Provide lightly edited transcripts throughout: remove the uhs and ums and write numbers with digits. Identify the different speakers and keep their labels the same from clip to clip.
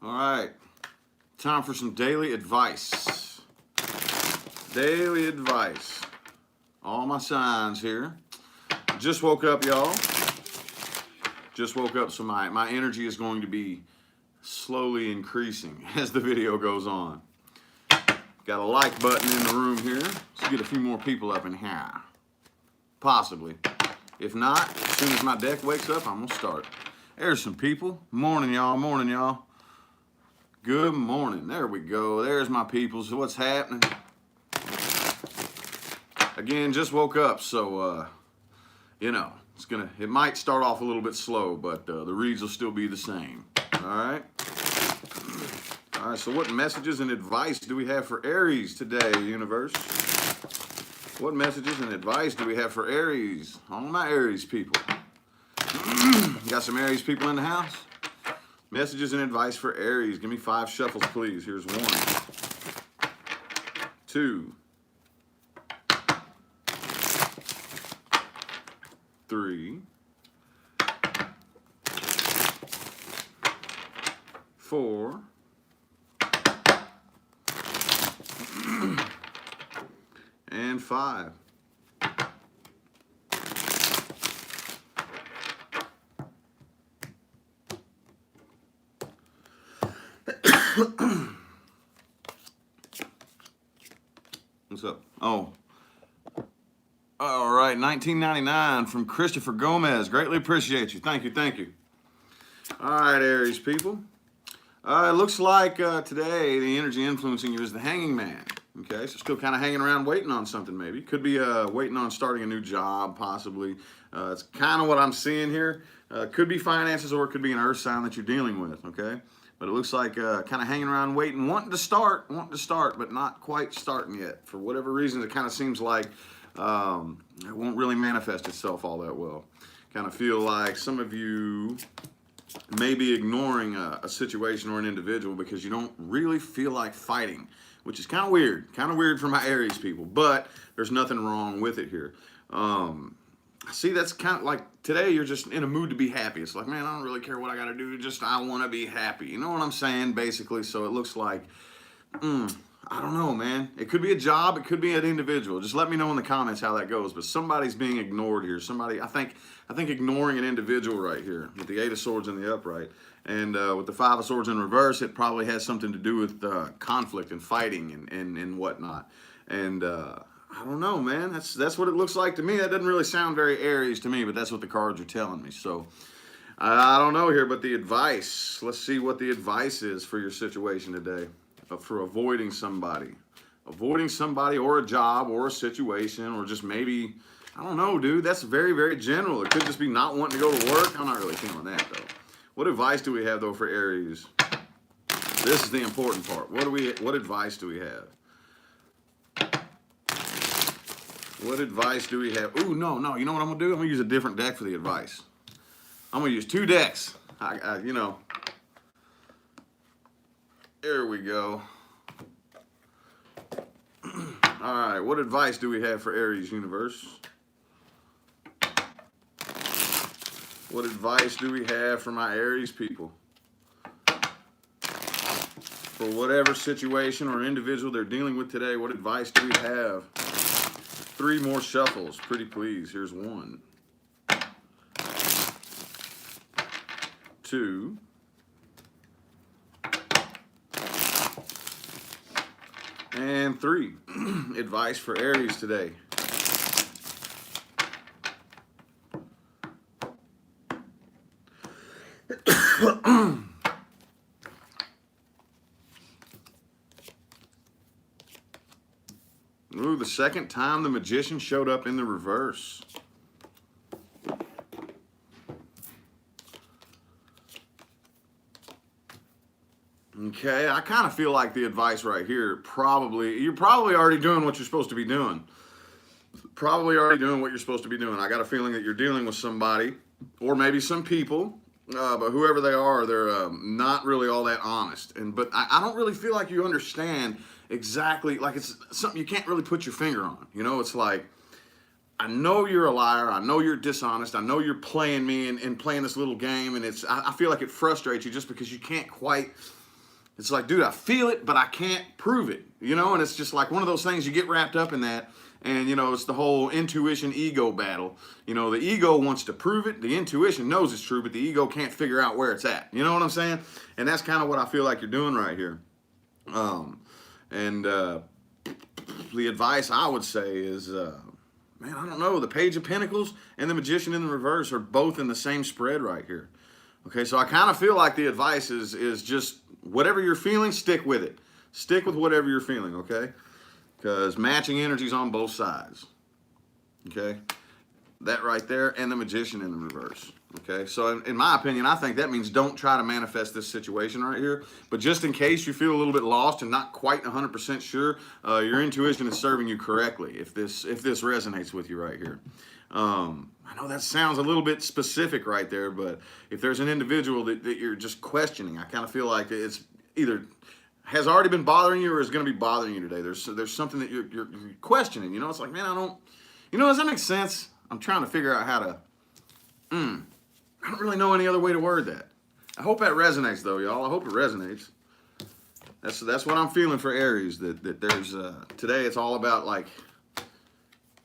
Speaker 1: All right, time for some daily advice. Daily advice. All my signs here. Just woke up, y'all. Just woke up, so my energy is going to be slowly increasing as the video goes on. Got a like button in the room here. Let's get a few more people up in here. Possibly. If not, as soon as my deck wakes up, I'm gonna start. There's some people. Morning, y'all. Morning, y'all. Good morning. There we go. There's my people. So what's happening? Again, just woke up, so you know, it might start off a little bit slow, but the reads will still be the same. All right. All right. So, what messages and advice do we have for Aries today, universe? What messages and advice do we have for Aries? All my Aries people. Got some Aries people in the house? Messages and advice for Aries. Give me 5 shuffles, please. Here's 1, 2, 3, 4, and 5. What's up? Oh. All right, 1999 from Christopher Gomez. Greatly appreciate you. Thank you, thank you. All right, Aries people. It looks like today the energy influencing you is the Hanging Man. Okay, so still kind of hanging around waiting on something maybe. Could be waiting on starting a new job, possibly. It's kind of what I'm seeing here. Could be finances, or it could be an earth sign that you're dealing with, okay? But it looks like kind of hanging around waiting, wanting to start, but not quite starting yet. For whatever reason, it kind of seems like it won't really manifest itself all that well. Kind of feel like some of you may be ignoring a situation or an individual because you don't really feel like fighting, which is kind of weird for my Aries people, but there's nothing wrong with it here. See, that's kind of like today you're just in a mood to be happy. It's like, man, I don't really care what I got to do. I want to be happy. You know what I'm saying, basically? So it looks like, I don't know, man. It could be a job. It could be an individual. Just let me know in the comments how that goes. But somebody's being ignored here. I think ignoring an individual right here with the 8 of Swords in the upright. And with the 5 of Swords in reverse, it probably has something to do with conflict and fighting and whatnot. And I don't know, man. That's what it looks like to me. That doesn't really sound very Aries to me, but that's what the cards are telling me. So I don't know here, but the advice. Let's see what the advice is for your situation today. For avoiding somebody or a job or a situation, or just maybe, I don't know, dude. That's very, very general. It could just be not wanting to go to work. I'm not really feeling that, though. What advice do we have, though, for Aries? This is the important part. What advice do we have? What advice do we have? Ooh, no. You know what I'm going to do? I'm going to use a different deck for the advice. I'm going to use 2 decks. You know. There we go. All right. What advice do we have for Aries universe? What advice do we have for my Aries people? For whatever situation or individual they're dealing with today, what advice do we have? 3 more shuffles, pretty please. Here's 1, 2, and 3. Advice for Aries today. Ooh, the second time the Magician showed up in the reverse. Okay, I kind of feel like the advice right here, you're probably already doing what you're supposed to be doing. I got a feeling that you're dealing with somebody, or maybe some people, but whoever they are, they're not really all that honest. But I don't really feel like you understand exactly, like it's something you can't really put your finger on. You know, it's like, I know you're a liar. I know you're dishonest. I know you're playing me and playing this little game. And I feel like it frustrates you just because you can't quite It's like, dude, I feel it, but I can't prove it, you know? And it's just like one of those things you get wrapped up in that. And, you know, it's the whole intuition ego battle. You know, the ego wants to prove it. The intuition knows it's true, but the ego can't figure out where it's at. You know what I'm saying? And that's kind of what I feel like you're doing right here. The advice I would say is, man, I don't know. The Page of Pentacles and the Magician in the reverse are both in the same spread right here. Okay, so I kind of feel like the advice is just whatever you're feeling, stick with it. Stick with whatever you're feeling, okay? Because matching energies on both sides. Okay? That right there, and the Magician in the reverse. Okay? So in my opinion, I think that means don't try to manifest this situation right here. But just in case you feel a little bit lost and not quite 100% sure, your intuition is serving you correctly if this resonates with you right here. I know that sounds a little bit specific right there, but if there's an individual that you're just questioning, I kind of feel like it's either has already been bothering you or is going to be bothering you today. There's something that you're questioning. You know, it's like, man, does that make sense? I'm trying to figure out how to, I don't really know any other way to word that. I hope that resonates though, y'all. I hope it resonates. That's what I'm feeling for Aries, that there's, today it's all about like,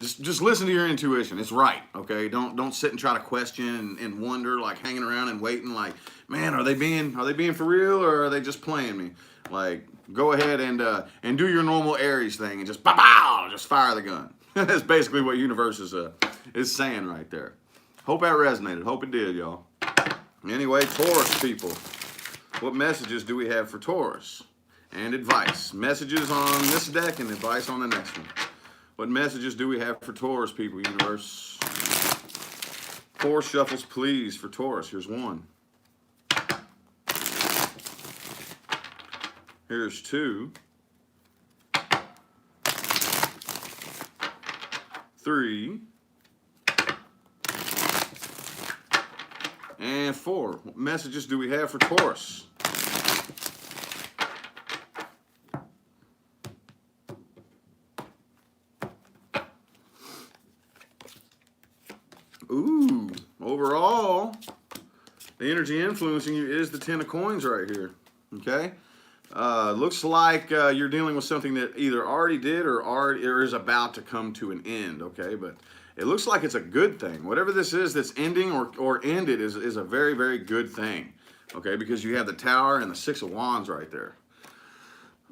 Speaker 1: just listen to your intuition. It's right, okay? Don't sit and try to question and wonder, like hanging around and waiting, like, man, are they being for real or are they just playing me? Like, go ahead and do your normal Aries thing and just pow, just fire the gun. That's basically what universe is saying right there. Hope that resonated. Hope it did, y'all. Anyway, Taurus people, what messages do we have for Taurus? And advice. Messages on this deck and advice on the next one. What messages do we have for Taurus people, universe? 4 shuffles, please, for Taurus. Here's 1. Here's 2. 3. And 4. What messages do we have for Taurus? Ooh, overall, the energy influencing you is the 10 of coins right here, okay? Looks like you're dealing with something that either already did or is about to come to an end, okay? But it looks like it's a good thing. Whatever this is that's ending or ended is a very, very good thing, okay? Because you have the Tower and the 6 of Wands right there.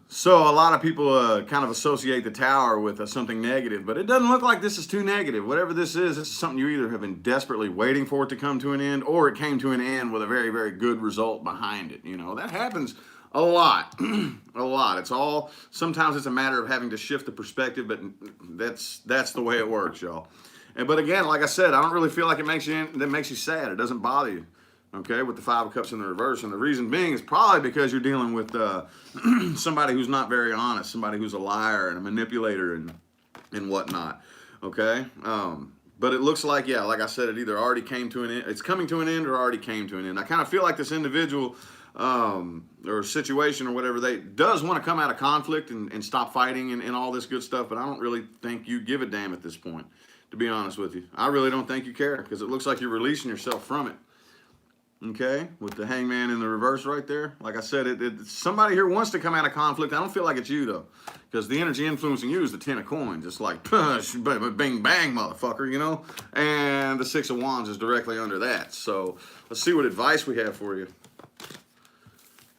Speaker 1: So a lot of people kind of associate the Tower with something negative, but it doesn't look like this is too negative. Whatever this is something you either have been desperately waiting for it to come to an end, or it came to an end with a very, very good result behind it. You know, that happens a lot, a lot. It's all, sometimes it's a matter of having to shift the perspective, but that's the way it works, y'all. But again, like I said, I don't really feel like it makes you sad. It doesn't bother you. Okay, with the 5 of Cups in the reverse. And the reason being is probably because you're dealing with somebody who's not very honest, somebody who's a liar and a manipulator and whatnot. Okay, but it looks like, yeah, like I said, it either already came to an end, it's coming to an end, or already came to an end. I kind of feel like this individual or situation or whatever, they does want to come out of conflict and stop fighting and all this good stuff, but I don't really think you give a damn at this point, to be honest with you. I really don't think you care, because it looks like you're releasing yourself from it. Okay, with the Hangman in the reverse right there. Like I said, somebody here wants to come out of conflict. I don't feel like it's you, though, because the energy influencing you is the 10 of coins. It's like, bing, bang, motherfucker, you know? And the 6 of Wands is directly under that. So let's see what advice we have for you.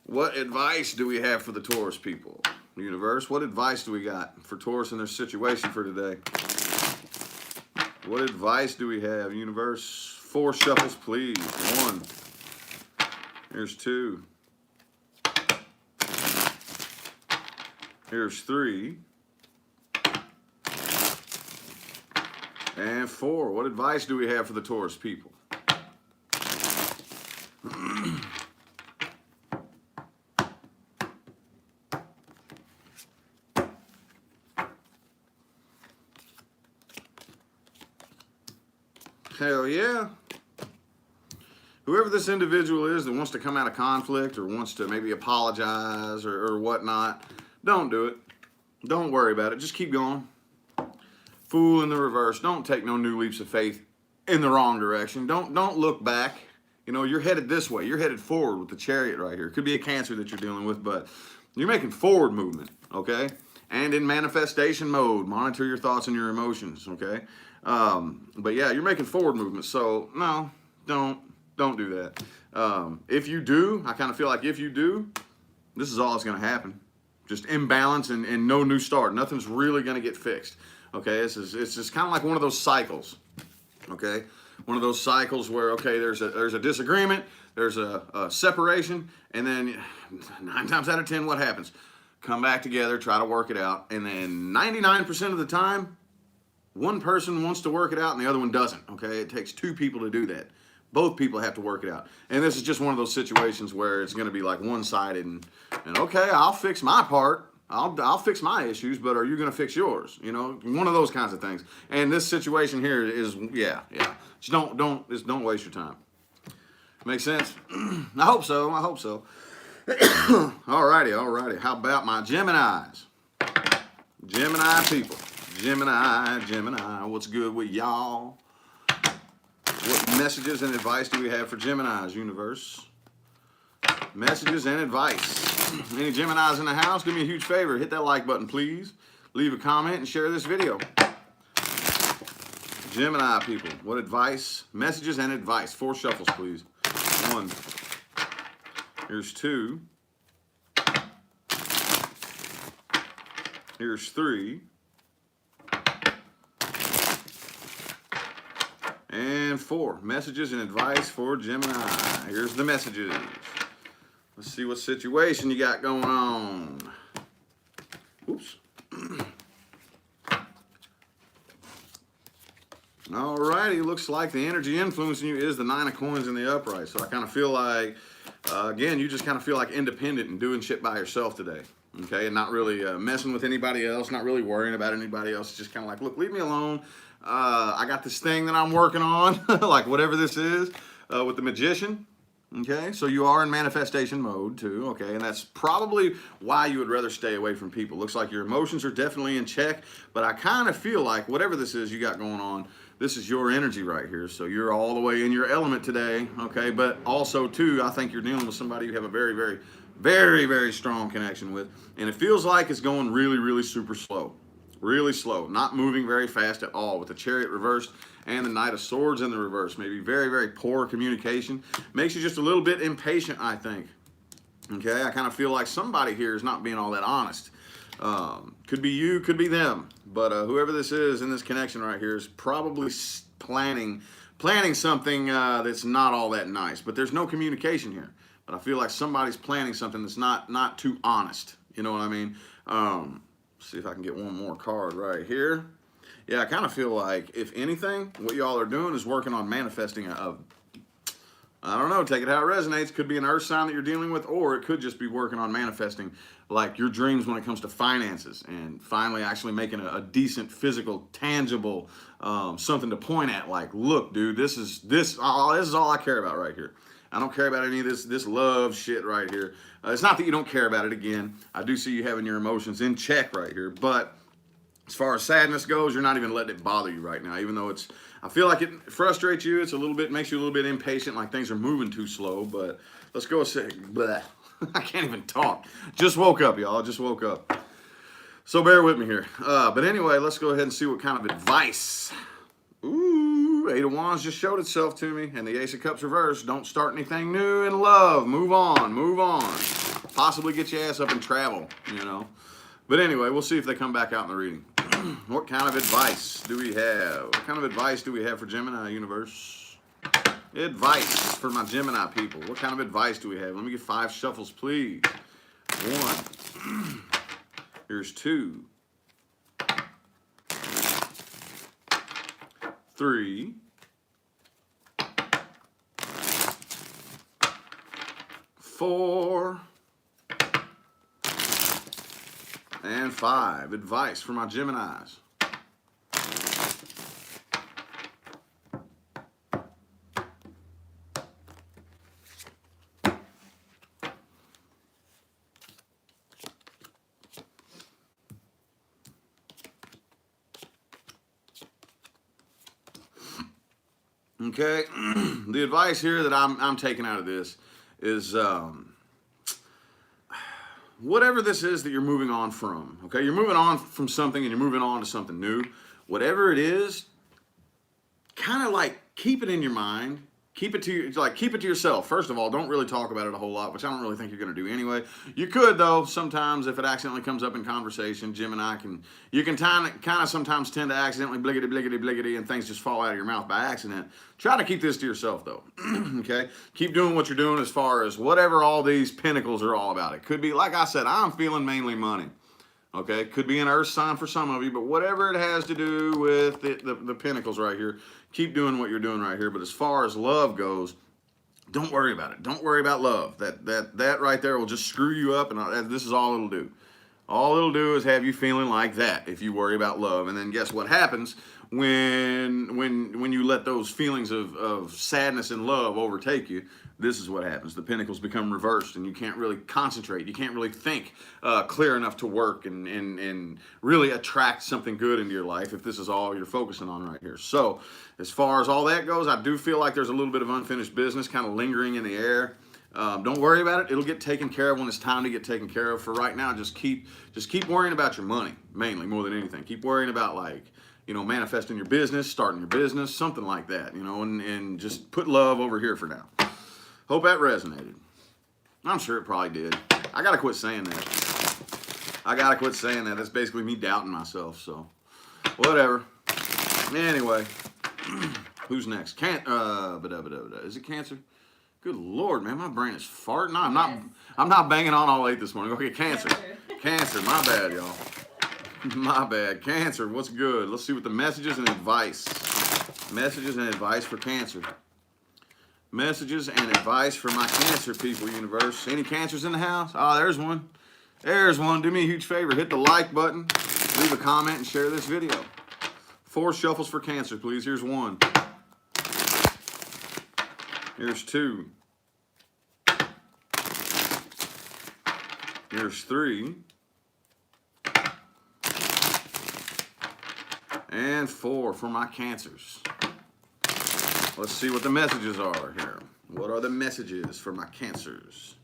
Speaker 1: What advice do we have for the Taurus people? Universe, what advice do we got for Taurus in their situation for today? What advice do we have, universe? 4 shuffles, please. 1. Here's 2. Here's 3. And 4. What advice do we have for the Taurus people? Hell yeah. Whoever this individual is that wants to come out of conflict or wants to maybe apologize or whatnot, don't do it. Don't worry about it. Just keep going. Fool in the reverse. Don't take no new leaps of faith in the wrong direction. Don't look back You know, you're headed this way. You're headed forward with the Chariot right here. It could be a Cancer that you're dealing with, but you're making forward movement, okay? And in manifestation mode, monitor your thoughts and your emotions, okay? But yeah, you're making forward movement. So no, don't do that. If you do, I kind of feel like if you do, this is all that's going to happen. Just imbalance and no new start. Nothing's really going to get fixed. Okay, it's just kind of like one of those cycles. Okay, one of those cycles where, okay, there's a disagreement, there's a separation, and then 9 times out of 10, what happens? Come back together, try to work it out, and then 99% of the time, one person wants to work it out and the other one doesn't. Okay, it takes 2 people to do that. Both people have to work it out, and this is just one of those situations where it's going to be like one-sided, and okay, I'll fix my part. I'll fix my issues, but are you going to fix yours? You know, one of those kinds of things. And this situation here is, yeah. Just don't waste your time. Make sense? I hope so. Alrighty. How about my Geminis? Gemini people. Gemini. What's good with y'all? What messages and advice do we have for Geminis, universe? Messages and advice. Any Geminis in the house, do me a huge favor. Hit that like button, please. Leave a comment and share this video. Gemini people, what advice? Messages and advice. 4 shuffles, please. 1. Here's 2. Here's 3. And 4. Messages and advice for Gemini. Here's the messages. Let's see what situation you got going on. Oops. Alrighty, looks like the energy influencing you is the 9 of coins in the upright. So I kind of feel like, again, you just kind of feel like independent and doing shit by yourself today. Okay, and not really messing with anybody else, not really worrying about anybody else. It's just kind of like, look, leave me alone. I got this thing that I'm working on, like whatever this is, with the Magician. Okay, so you are in manifestation mode too, okay, and that's probably why you would rather stay away from people. Looks like your emotions are definitely in check, but I kind of feel like whatever this is you got going on, this is your energy right here, so you're all the way in your element today, okay, but also too, I think you're dealing with somebody you have a very strong connection with, and it feels like it's going really super slow. Really slow, not moving very fast at all, with the Chariot reversed and the Knight of Swords in the reverse. Maybe very poor communication. Makes you just a little bit impatient, I think. Okay, I kind of feel like somebody here is not being all that honest. Could be you, could be them. But whoever this is in this connection right here is probably planning something that's not all that nice. But there's no communication here. But I feel like somebody's planning something that's not too honest. You know what I mean? See if I can get one more card right here. Yeah, I kind of feel like, if anything, what y'all are doing is working on manifesting I don't know, take it how it resonates. Could be an earth sign that you're dealing with, or it could just be working on manifesting like your dreams when it comes to finances, and finally actually making a decent, physical, tangible something to point at. Like, look, dude, this is all I care about right here. I don't care about any of this love shit right here. It's not that you don't care about it. Again, I do see you having your emotions in check right here, but as far as sadness goes, you're not even letting it bother you right now, even though I feel like it frustrates you. It's makes you a little bit impatient, like things are moving too slow. But let's go bleh. I can't even talk. Just woke up, y'all. Just woke up. So bear with me here. But anyway, let's go ahead and see what kind of advice. Ooh, 8 of Wands just showed itself to me, and the Ace of Cups reversed. Don't start anything new in love. Move on. Possibly get your ass up and travel, you know. But anyway, we'll see if they come back out in the reading. What kind of advice do we have? What kind of advice do we have for Gemini universe? Advice for my Gemini people. What kind of advice do we have? Let me get 5 shuffles, please. 1. Here's 2. 3. 4. And 5. Advice for my Geminis. Okay, the advice here that I'm taking out of this is whatever this is that you're moving on from. Okay, you're moving on from something and you're moving on to something new. Whatever it is, kind of like keep it in your mind. Keep it to yourself. First of all, don't really talk about it a whole lot, which I don't really think you're going to do anyway. You could though sometimes if it accidentally comes up in conversation. Gemini you can kind of sometimes tend to accidentally bliggity bliggity bliggity and things just fall out of your mouth by accident. Try to keep this to yourself though. Okay, keep doing what you're doing as far as whatever all these pentacles are all about. It could be, like I said, I'm feeling mainly money. Okay, it could be an earth sign for some of you, but whatever it has to do with the pentacles right here, keep doing what you're doing right here. But as far as love goes, don't worry about it. Don't worry about love. That right there will just screw you up, and this is all it'll do. All it'll do is have you feeling like that if you worry about love. And then guess what happens when you let those feelings of sadness and love overtake you? This is what happens. The pentacles become reversed and you can't really concentrate. You can't really think clear enough to work and really attract something good into your life if this is all you're focusing on right here. So as far as all that goes, I do feel like there's a little bit of unfinished business kind of lingering in the air. Don't worry about it. It'll get taken care of when it's time to get taken care of. For right now, just keep worrying about your money, mainly, more than anything. Keep worrying about, like, manifesting your business, starting your business, something like that, and just put love over here for now. Hope that resonated. I'm sure it probably did. I got to quit saying that. That's basically me doubting myself, so whatever. Anyway, who's next? Is it Cancer? Good Lord, man, my brain is farting. No, I'm not banging on all late this morning. Okay, Cancer. Cancer, my bad, y'all. My bad. Cancer, what's good? Let's see what the messages and advice. Messages and advice for Cancer. Messages and advice for my Cancer people, universe. Any Cancers in the house? Oh, there's one. There's one. Do me a huge favor. Hit the like button. Leave a comment and share this video. 4 shuffles for Cancer, please. Here's 1. Here's 2. Here's 3. And 4 for my Cancers. Let's see what the messages are here. What are the messages for my Cancers?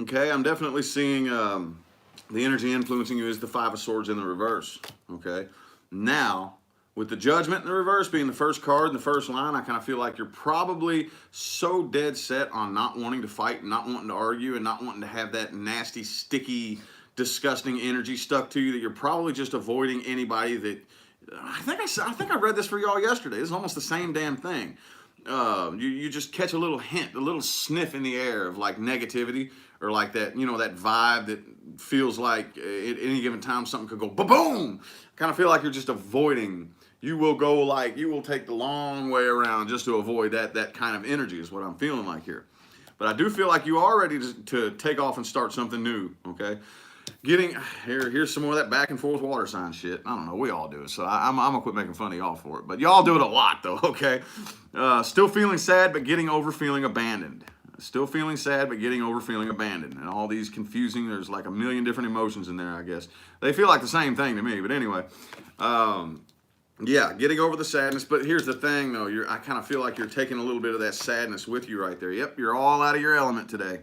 Speaker 1: Okay, I'm definitely seeing the energy influencing you is the 5 of Swords in the reverse. Okay, now with the Judgment in the reverse being the first card in the first line, I kind of feel like you're probably so dead set on not wanting to fight, not wanting to argue, and not wanting to have that nasty, sticky, disgusting energy stuck to you that you're probably just avoiding anybody that. I think I read this for y'all yesterday. It's almost the same damn thing. You just catch a little hint, a little sniff in the air of like negativity or like that, that vibe that feels like at any given time something could go ba-boom. Kind of feel like you're just avoiding. You will take the long way around just to avoid that kind of energy is what I'm feeling like here. But I do feel like you are ready to take off and start something new, okay? Here's some more of that back and forth water sign shit. I don't know, we all do it, so I'm gonna quit making fun of y'all for it. But y'all do it a lot though, okay? Still feeling sad, but getting over feeling abandoned. Still feeling sad, but getting over feeling abandoned. And all these confusing, there's like a million different emotions in there, I guess. They feel like the same thing to me, but anyway. Yeah, getting over the sadness. But here's the thing though, I kind of feel like you're taking a little bit of that sadness with you right there. Yep, you're all out of your element today.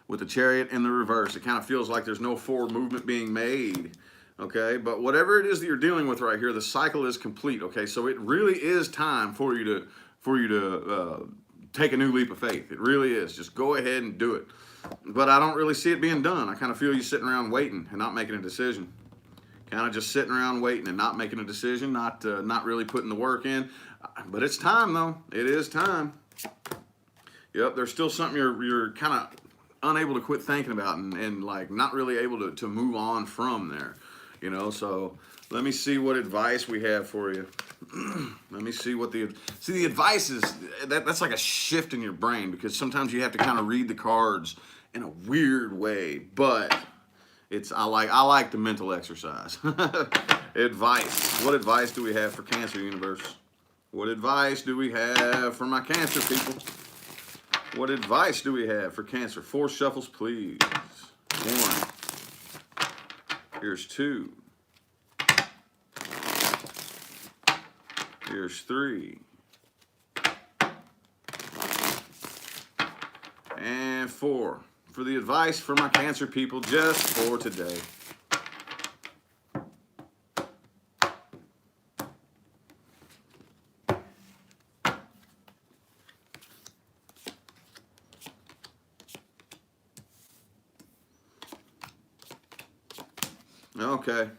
Speaker 1: With the Chariot in the reverse, it kind of feels like there's no forward movement being made, okay? But whatever it is that you're dealing with right here, the cycle is complete, okay? So it really is time for you to take a new leap of faith. It really is. Just go ahead and do it. But I don't really see it being done. I kind of feel you sitting around waiting and not making a decision. Kind of just sitting around waiting and not making a decision, not really putting the work in. But it's time, though. It is time. Yep, there's still something you're kind of unable to quit thinking about and like not really able to move on from there, so let me see what advice we have for you. Let me see what the advice is. That's like a shift in your brain because sometimes you have to kind of read the cards in a weird way, but I like the mental exercise. Advice. What advice do we have for Cancer, universe? What advice do we have for my Cancer people? What advice do we have for Cancer? 4 shuffles, please. 1. Here's 2. Here's 3. And 4. For the advice for my Cancer people just for today. Okay.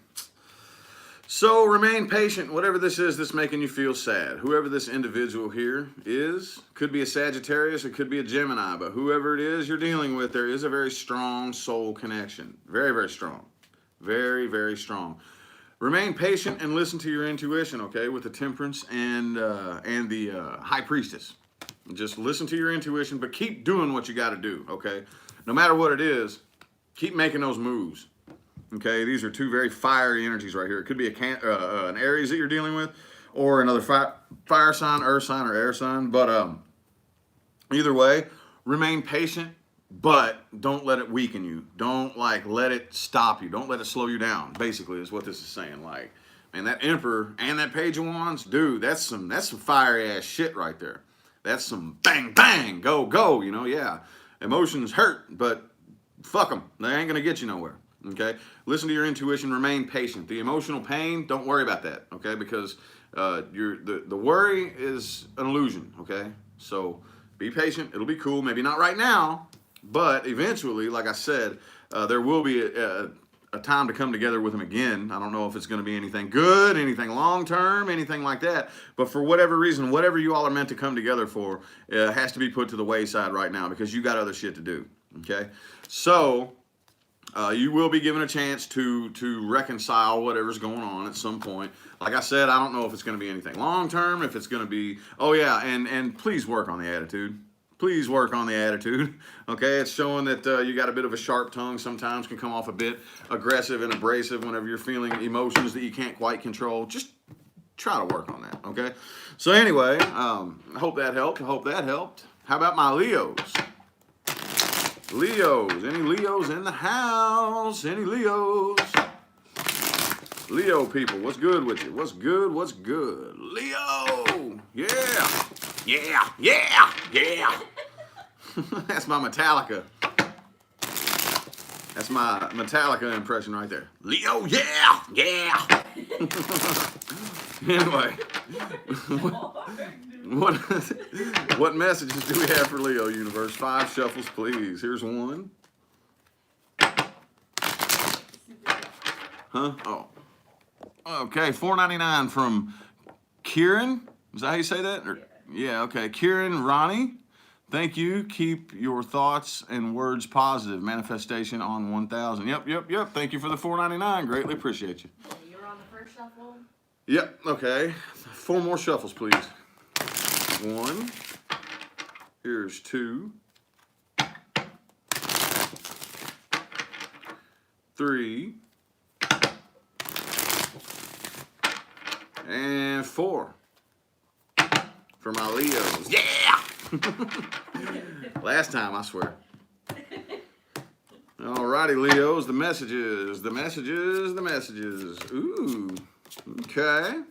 Speaker 1: So remain patient. Whatever this is that's making you feel sad, whoever this individual here is, could be a Sagittarius, it could be a Gemini, but whoever it is you're dealing with, there is a very strong soul connection. Very, very strong. Very, very strong. Remain patient and listen to your intuition, okay, with the Temperance and the High Priestess. Just listen to your intuition, but keep doing what you got to do, okay? No matter what it is, keep making those moves. Okay, these are 2 very fiery energies right here. It could be an Aries that you're dealing with, or another fire sign, earth sign, or air sign. But either way, remain patient, but don't let it weaken you. Don't let it stop you. Don't let it slow you down. Basically, is what this is saying. Like, man, that Emperor and that Page of Wands, dude, that's some fiery ass shit right there. That's some bang bang, go go. You know, yeah, emotions hurt, but fuck them. They ain't gonna get you nowhere. Okay, listen to your intuition. Remain patient. The emotional pain, don't worry about that. Okay, because the worry is an illusion. Okay, so be patient. It'll be cool. Maybe not right now, but eventually, like I said, there will be a time to come together with them again. I don't know if it's going to be anything good, anything long term, anything like that. But for whatever reason, whatever you all are meant to come together for, has to be put to the wayside right now because you got other shit to do. Okay, so. You will be given a chance to reconcile whatever's going on at some point. Like I said, I don't know if it's going to be anything long term, if it's going to be, oh yeah, and please work on the attitude. Please work on the attitude. Okay, it's showing that you got a bit of a sharp tongue. Sometimes can come off a bit aggressive and abrasive whenever you're feeling emotions that you can't quite control. Just try to work on that, okay? So anyway, I hope that helped. I hope that helped. How about my Leos? Leos, any Leos in the house? Any Leos? Leo people, what's good with you? What's good? What's good? Leo, yeah, yeah, yeah, yeah. That's my Metallica. That's my Metallica impression right there. Leo, yeah, yeah. Anyway, what messages do we have for Leo universe? 5 shuffles, please. Here's 1. Huh? Oh. Okay, $4.99 from Kieran. Is that how you say that? Or, yeah, okay. Kieran Ronnie. Thank you. Keep your thoughts and words positive. Manifestation on 1,000. Yep. Thank you for the $4.99. Greatly appreciate you.
Speaker 2: You're on the first shuffle?
Speaker 1: Yep, okay. 4 more shuffles, please. 1. Here's 2. 3. And 4. For my Leos. Yeah! Last time, I swear. Alrighty, Leos, the messages. Ooh, okay.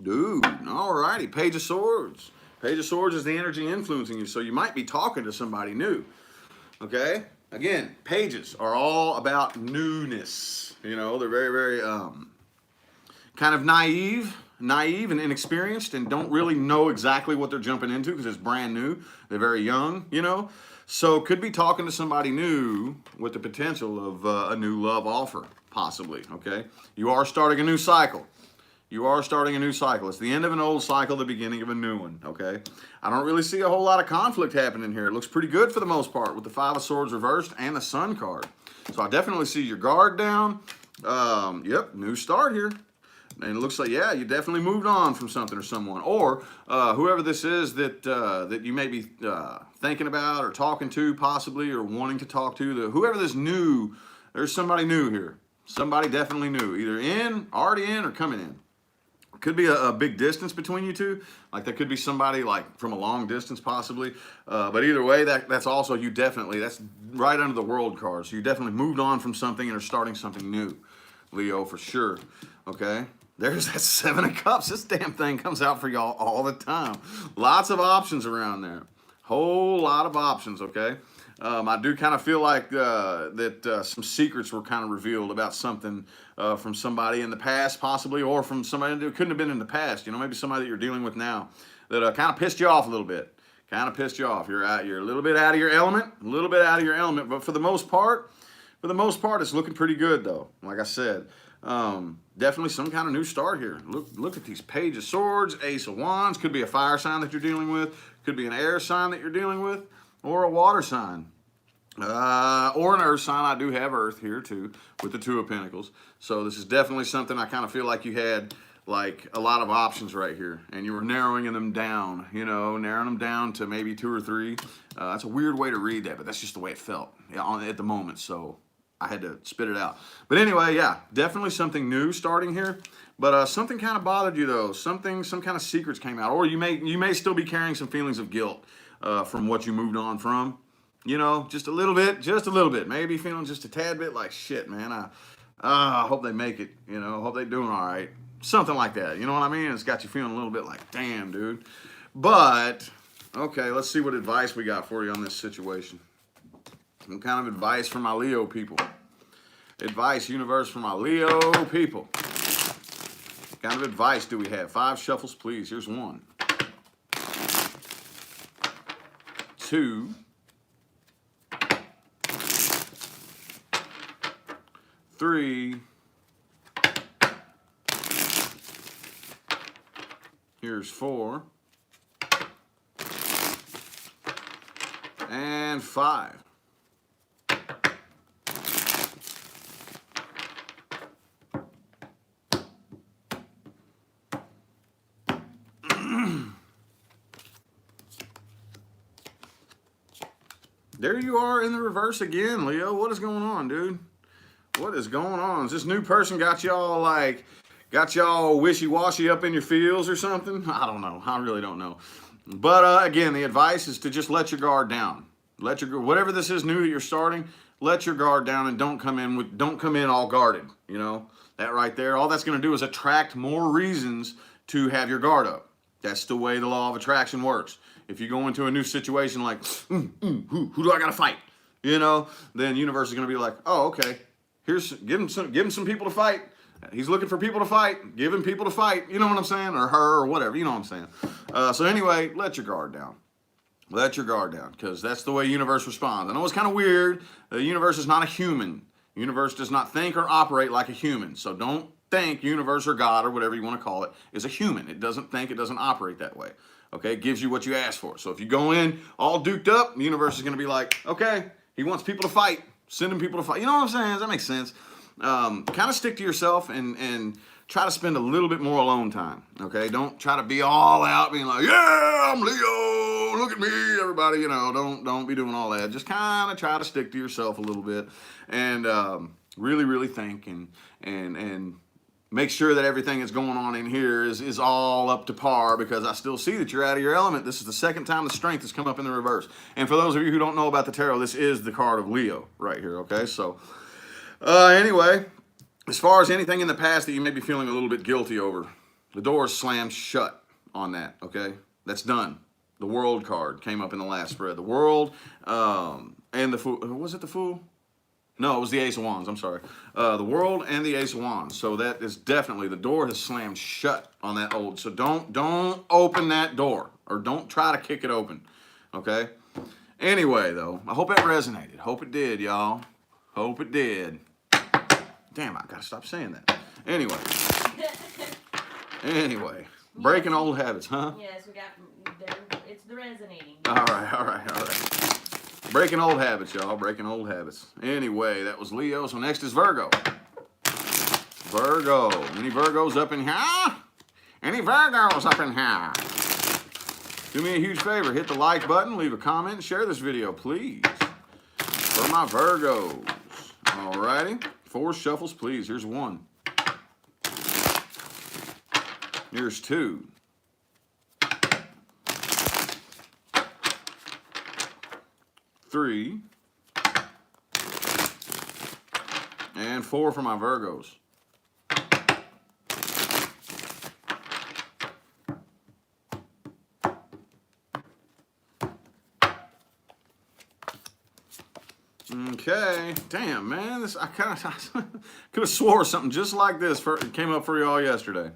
Speaker 1: Dude, alrighty. Page of Swords. Page of Swords is the energy influencing you, so you might be talking to somebody new. Okay? Again, pages are all about newness. You know, they're very, very kind of naive and inexperienced and don't really know exactly what they're jumping into because it's brand new. They're very young, you know. So could be talking to somebody new with the potential of a new love offer, possibly, okay? You are starting a new cycle. It's the end of an old cycle, the beginning of a new one, okay? I don't really see a whole lot of conflict happening here. It looks pretty good for the most part with the 5 of Swords reversed and the Sun card. So I definitely see your guard down. Yep, new start here. And it looks like, yeah, you definitely moved on from something or someone. Or whoever this is that you may be thinking about or talking to possibly or wanting to talk to. Whoever this new, there's somebody new here. Somebody definitely new. Either in, already in, or coming in. Could be a big distance between you two. Like there could be somebody like from a long distance possibly. But either way, that's also you definitely, that's right under the world card. So you definitely moved on from something and are starting something new, Leo, for sure. Okay. There's that 7 of Cups. This damn thing comes out for y'all all the time. Lots of options around there. Whole lot of options, okay? I do kind of feel like that some secrets were kind of revealed about something from somebody in the past, possibly, or from somebody that couldn't have been in the past. You know, maybe somebody that you're dealing with now that kind of pissed you off a little bit. Kind of pissed you off. You're a little bit out of your element, but for the most part, it's looking pretty good though. Like I said, definitely some kind of new start here. Look at these Page of Swords, Ace of Wands. Could be a fire sign that you're dealing with. Could be an air sign that you're dealing with. Or a water sign, or an earth sign. I do have earth here too, with the 2 of Pentacles. So this is definitely something I kind of feel like you had like a lot of options right here, and you were narrowing them down, you know, narrowing them down to maybe 2 or 3. That's a weird way to read that, but that's just the way it felt at the moment. So I had to spit it out. But anyway, yeah, definitely something new starting here. But something kind of bothered you though. Some kind of secrets came out, or you may still be carrying some feelings of guilt. From what you moved on from, you know, just a little bit, maybe feeling just a tad bit like shit, man. I hope they make it, you know, hope they're doing all right, something like that. You know what I mean? It's got you feeling a little bit like, damn, dude. But okay, let's see what advice we got for you on this situation. Some kind of advice for my Leo people. Advice, universe, for my Leo people. What kind of advice do we have? 5 shuffles, please. Here's 1. 2, 3, here's 4, and 5. There you are in the reverse again, Leo. What is going on, dude? What is going on? Is this new person got y'all wishy-washy up in your feels or something? I don't know. I really don't know. But again, the advice is to just let your guard down. Whatever this is new that you're starting, let your guard down and don't come in all guarded. You know that right there. All that's going to do is attract more reasons to have your guard up. That's the way the law of attraction works. If you go into a new situation like, who do I got to fight? You know, then universe is going to be like, oh, okay, give him some people to fight. He's looking for people to fight. Give him people to fight. You know what I'm saying? Or her or whatever. You know what I'm saying? So anyway, let your guard down. Let your guard down, because that's the way universe responds. I know it's kind of weird. The universe is not a human. Universe does not think or operate like a human. So don't think universe or God or whatever you want to call it is a human. It doesn't think, it doesn't operate that way. Okay, it gives you what you ask for. So if you go in all duked up, the universe is going to be like, okay, he wants people to fight. Send him people to fight. You know what I'm saying? Does that make sense? Kind of stick to yourself and try to spend a little bit more alone time. Okay, don't try to be all out being like, yeah, I'm Leo, look at me, everybody. You know, don't be doing all that. Just kind of try to stick to yourself a little bit and really think and make sure that everything that's going on in here is all up to par, because I still see that you're out of your element. This is the second time the strength has come up in the reverse. And for those of you who don't know about the tarot, this is the card of Leo right here, okay? So anyway, as far as anything in the past that you may be feeling a little bit guilty over, the door is slammed shut on that, okay? That's done. The World card came up in the last spread. The World and the Fool. Was it the Fool? No, it was the Ace of Wands. I'm sorry. The World and the Ace of Wands. So that is definitely, the door has slammed shut on that old. So don't open that door, or don't try to kick it open. Okay? Anyway, though, I hope that resonated. Hope it did, y'all. Hope it did. Damn, I gotta stop saying that. Anyway. Breaking old habits, huh?
Speaker 2: Yes, it's the resonating.
Speaker 1: All right. Breaking old habits, y'all. Breaking old habits. Anyway, that was Leo. So next is Virgo. Virgo. Any Virgos up in here? Any Virgos up in here? Do me a huge favor. Hit the like button. Leave a comment. And share this video, please. For my Virgos. Alrighty. 4 shuffles, please. Here's 1. Here's 2. 3. And 4 for my Virgos. Okay, damn man, I kind of could have swore something just like this came up for y'all yesterday.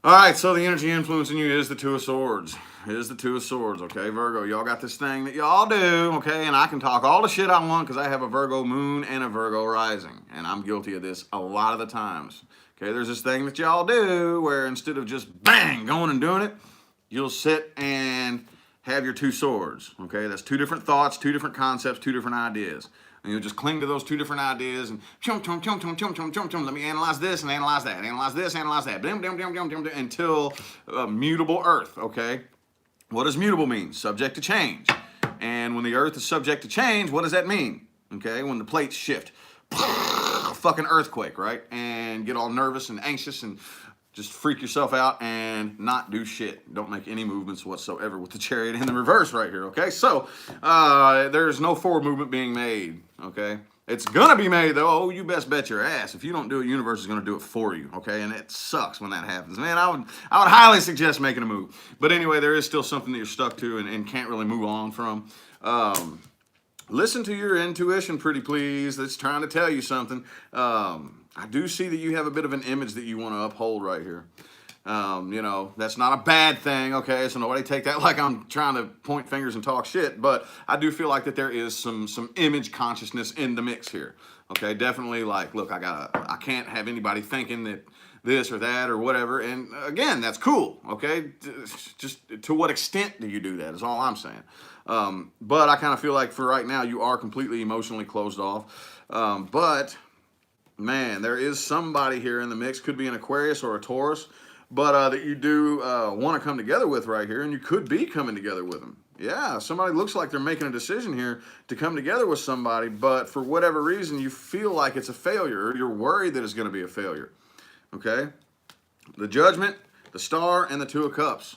Speaker 1: All right, so the energy influencing you is the 2 of Swords. It is the 2 of Swords, okay, Virgo. Y'all got this thing that y'all do, okay, and I can talk all the shit I want because I have a Virgo moon and a Virgo rising, and I'm guilty of this a lot of the times. Okay, there's this thing that y'all do where instead of just bang going and doing it, you'll sit and have your 2 swords, okay? That's 2 different thoughts, 2 different concepts, 2 different ideas. And you'll just cling to those 2 different ideas and chum, chum, chum, chum, chum, chum, chum, chum. Let me analyze this and analyze that, analyze this, analyze that, until mutable earth, okay? What does mutable mean? Subject to change. And when the earth is subject to change, what does that mean? Okay, when the plates shift, fucking earthquake, right? And get all nervous and anxious and just freak yourself out and not do shit. Don't make any movements whatsoever with the Chariot in the reverse right here, okay? So, there's no forward movement being made, okay? It's gonna be made though. Oh, you best bet your ass. If you don't do it, universe is gonna do it for you, okay? And it sucks when that happens. Man, I would highly suggest making a move. But anyway, there is still something that you're stuck to and can't really move on from. Listen to your intuition, pretty please. That's trying to tell you something. I do see that you have a bit of an image that you want to uphold right here. You know, that's not a bad thing, okay? So nobody take that like I'm trying to point fingers and talk shit, but I do feel like that there is some image consciousness in the mix here, okay? Definitely like, look, I can't have anybody thinking that this or that or whatever, and again, that's cool, okay? Just to what extent do you do that is all I'm saying. But I kind of feel like for right now, you are completely emotionally closed off, but man, there is somebody here in the mix, could be an Aquarius or a Taurus, but that you do want to come together with right here, and you could be coming together with them. Yeah, somebody looks like they're making a decision here to come together with somebody, but for whatever reason, you feel like it's a failure, or you're worried that it's going to be a failure, okay? The Judgment, the Star, and the 2 of Cups.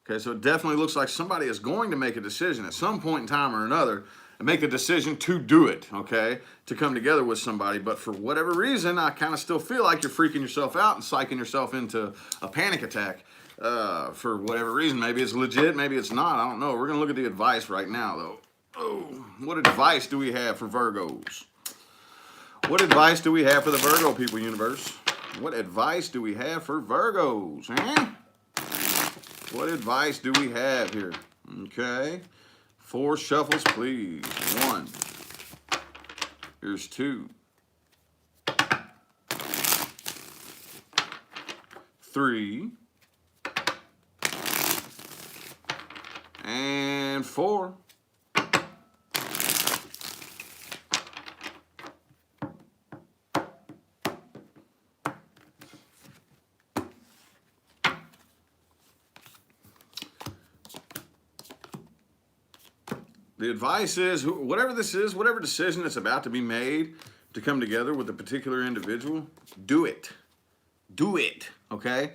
Speaker 1: Okay, so it definitely looks like somebody is going to make a decision at some point in time or another and make the decision to do it, okay, to come together with somebody. But for whatever reason, I kind of still feel like you're freaking yourself out and psyching yourself into a panic attack for whatever reason. Maybe it's legit, maybe it's not. I don't know. We're going to look at the advice right now, though. Oh, what advice do we have for Virgos? What advice do we have for the Virgo people, universe? What advice do we have for Virgos, eh? What advice do we have here? Okay. 4 shuffles, please. 1. Here's 2. 3. And 4. The advice is, whatever this is, whatever decision that's about to be made to come together with a particular individual, do it. Do it, okay?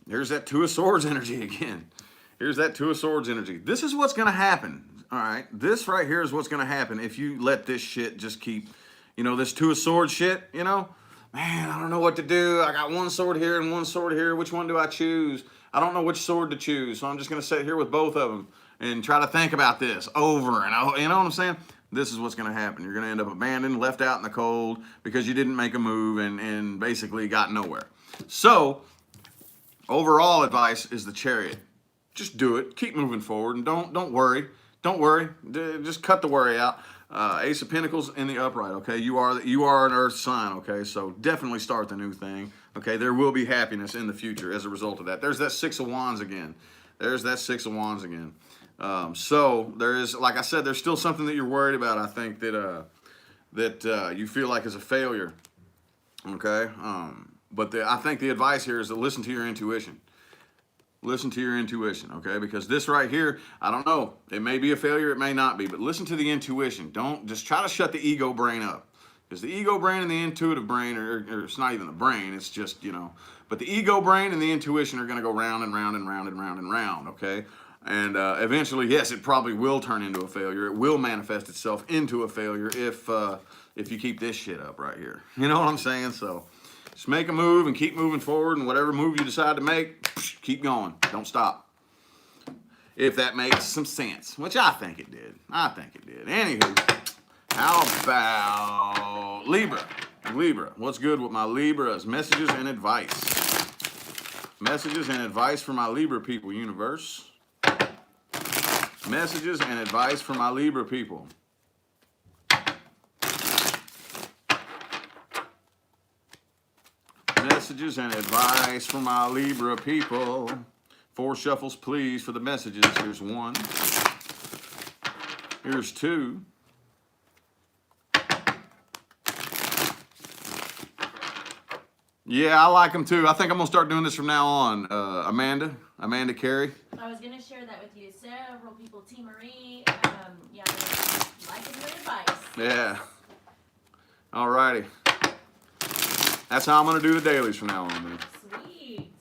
Speaker 1: Here's that 2 of Swords energy again. Here's that 2 of Swords energy. This is what's going to happen, all right? This right here is what's going to happen if you let this shit just keep, you know, this 2 of Swords shit, you know? Man, I don't know what to do. I got 1 sword here and 1 sword here. Which one do I choose? I don't know which sword to choose, so I'm just going to sit here with both of them and try to think about this over and over. You know what I'm saying? This is what's going to happen. You're going to end up abandoned, left out in the cold because you didn't make a move and basically got nowhere. So, overall advice is the Chariot. Just do it. Keep moving forward and don't worry. Don't worry. Just cut the worry out. Ace of Pentacles in the upright, okay? You are an earth sign, okay? So definitely start the new thing, okay? There will be happiness in the future as a result of that. There's that 6 of Wands again. There's that 6 of Wands again. So there is, like I said, there's still something that you're worried about. I think that you feel like is a failure. Okay. But I think the advice here is to listen to your intuition. Listen to your intuition. Okay. Because this right here, I don't know. It may be a failure. It may not be, but listen to the intuition. Don't just try to shut the ego brain up. Because the ego brain and the intuitive brain, or it's not even the brain, it's just, you know, but the ego brain and the intuition are going to go round and round and round and round and round, okay? And eventually, yes, it probably will turn into a failure. It will manifest itself into a failure if you keep this shit up right here. You know what I'm saying? So just make a move and keep moving forward, and whatever move you decide to make, keep going. Don't stop. If that makes some sense, which I think it did. I think it did. Anywho, how about Libra? Libra, what's good with my Libras? Messages and advice. Messages and advice for my Libra people, universe. Messages and advice for my Libra people. Messages and advice for my Libra people. 4 shuffles, please, for the messages. Here's 1. Here's 2. Yeah, I like them too. I think I'm going to start doing this from now on. Amanda Carey.
Speaker 2: I was going to share that with you. Several people, T. Marie, yeah, liking your advice.
Speaker 1: Yeah. All righty. That's how I'm going to do the dailies from now on, man.
Speaker 2: Sweet.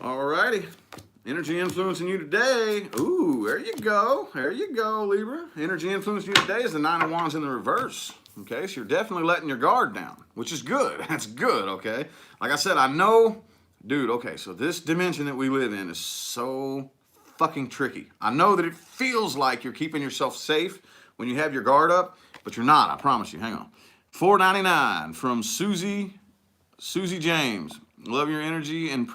Speaker 1: All righty. Energy influencing you today. Ooh, there you go. There you go, Libra. Energy influencing you today is the 9 of Wands in the reverse. Okay, so you're definitely letting your guard down, which is good. That's good, okay? Like I said, I know, dude, okay, so this dimension that we live in is so fucking tricky. I know that it feels like you're keeping yourself safe when you have your guard up, but you're not, I promise you. Hang on. $4.99 from Susie James. Love your energy and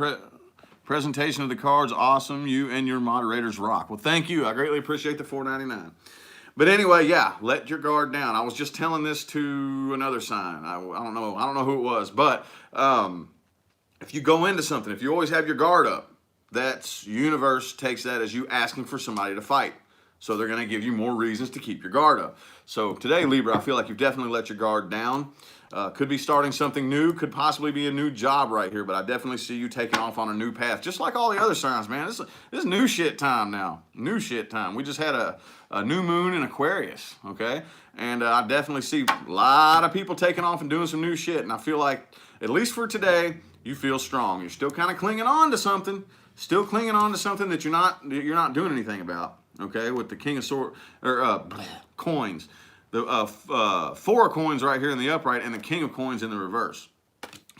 Speaker 1: presentation of the cards. Awesome. You and your moderators rock. Well, thank you. I greatly appreciate the $4.99. But anyway, yeah, let your guard down. I was just telling this to another sign. I don't know who it was, but if you go into something, if you always have your guard up, that's universe takes that as you asking for somebody to fight. So they're going to give you more reasons to keep your guard up. So today, Libra, I feel like you've definitely let your guard down. Could be starting something new, could possibly be a new job right here, but I definitely see you taking off on a new path, just like all the other signs, man. This is new shit time now. New shit time. We just had a new moon in Aquarius, okay? And I definitely see a lot of people taking off and doing some new shit, and I feel like, at least for today, you feel strong. You're still kind of clinging on to something, that you're not doing anything about, okay? With the King of Swords, or coins. The 4 of coins right here in the upright and the King of coins in the reverse.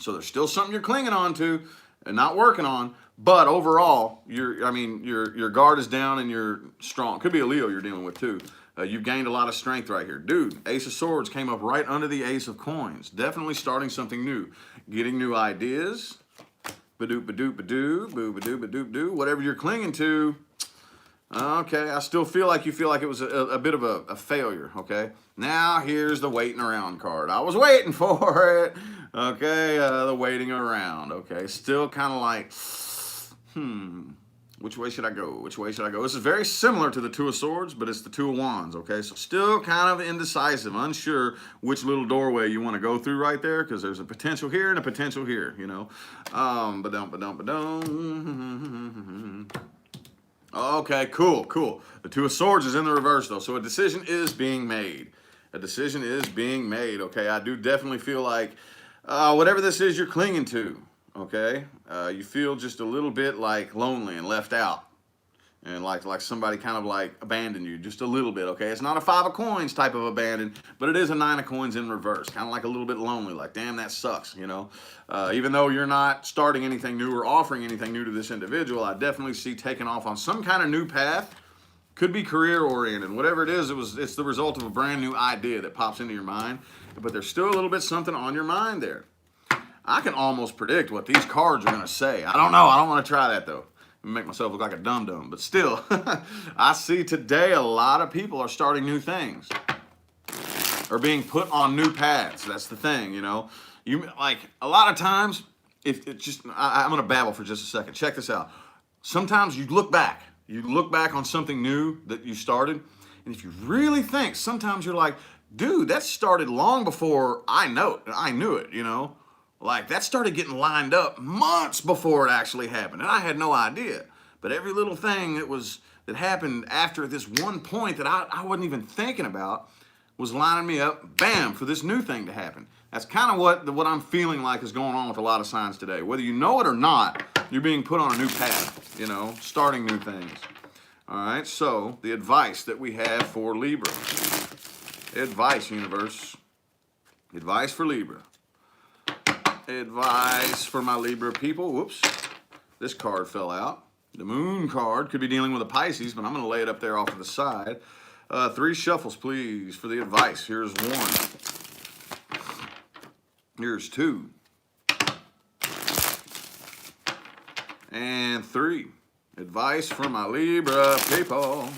Speaker 1: So there's still something you're clinging on to and not working on, but overall, your guard is down and you're strong. Could be a Leo you're dealing with too. You've gained a lot of strength right here. Dude, Ace of Swords came up right under the Ace of Coins. Definitely starting something new. Getting new ideas. Ba-doop, ba-doop, ba-doo, boo-ba-doo, ba-doop-doo. Whatever you're clinging to. Okay, I still feel like you feel like it was a bit of a failure, okay? Now here's the waiting around card. I was waiting for it. Okay, the waiting around, okay? Still kind of like, which way should I go? Which way should I go? This is very similar to the 2 of Swords, but it's the 2 of Wands, okay? So still kind of indecisive, unsure which little doorway you want to go through right there, because there's a potential here and a potential here, you know? Okay, cool. The 2 of Swords is in the reverse, though, so a decision is being made. A decision is being made, okay? I do definitely feel like whatever this is you're clinging to, okay? You feel just a little bit like lonely and left out. And like somebody kind of like abandoned you just a little bit, okay? It's not a 5 of coins type of abandon, but it is a 9 of coins in reverse. Kind of like a little bit lonely, like, damn, that sucks, you know? Even though you're not starting anything new or offering anything new to this individual, I definitely see taking off on some kind of new path. Could be career-oriented. Whatever it is, it's the result of a brand new idea that pops into your mind, but there's still a little bit something on your mind there. I can almost predict what these cards are going to say. I don't know. I don't want to try that, though. Make myself look like a dum-dum, but still, I see today a lot of people are starting new things, or being put on new paths. That's the thing, you know. You like a lot of times, if it just, I'm gonna babble for just a second. Check this out. Sometimes you look back on something new that you started, and if you really think, sometimes you're like, dude, that started long before I knew it, you know. Like, that started getting lined up months before it actually happened, and I had no idea. But every little thing that was that happened after this one point that I wasn't even thinking about was lining me up, bam, for this new thing to happen. That's kind of what I'm feeling like is going on with a lot of signs today. Whether you know it or not, you're being put on a new path, you know, starting new things. All right, so the advice that we have for Libra. Advice, universe. Advice for Libra. Advice for my Libra people. Whoops, this card fell out. The moon card could be dealing with a Pisces, but I'm going to lay it up there off to the side. 3 shuffles, please, for the advice. Here's 1. Here's 2. And 3. Advice for my Libra people.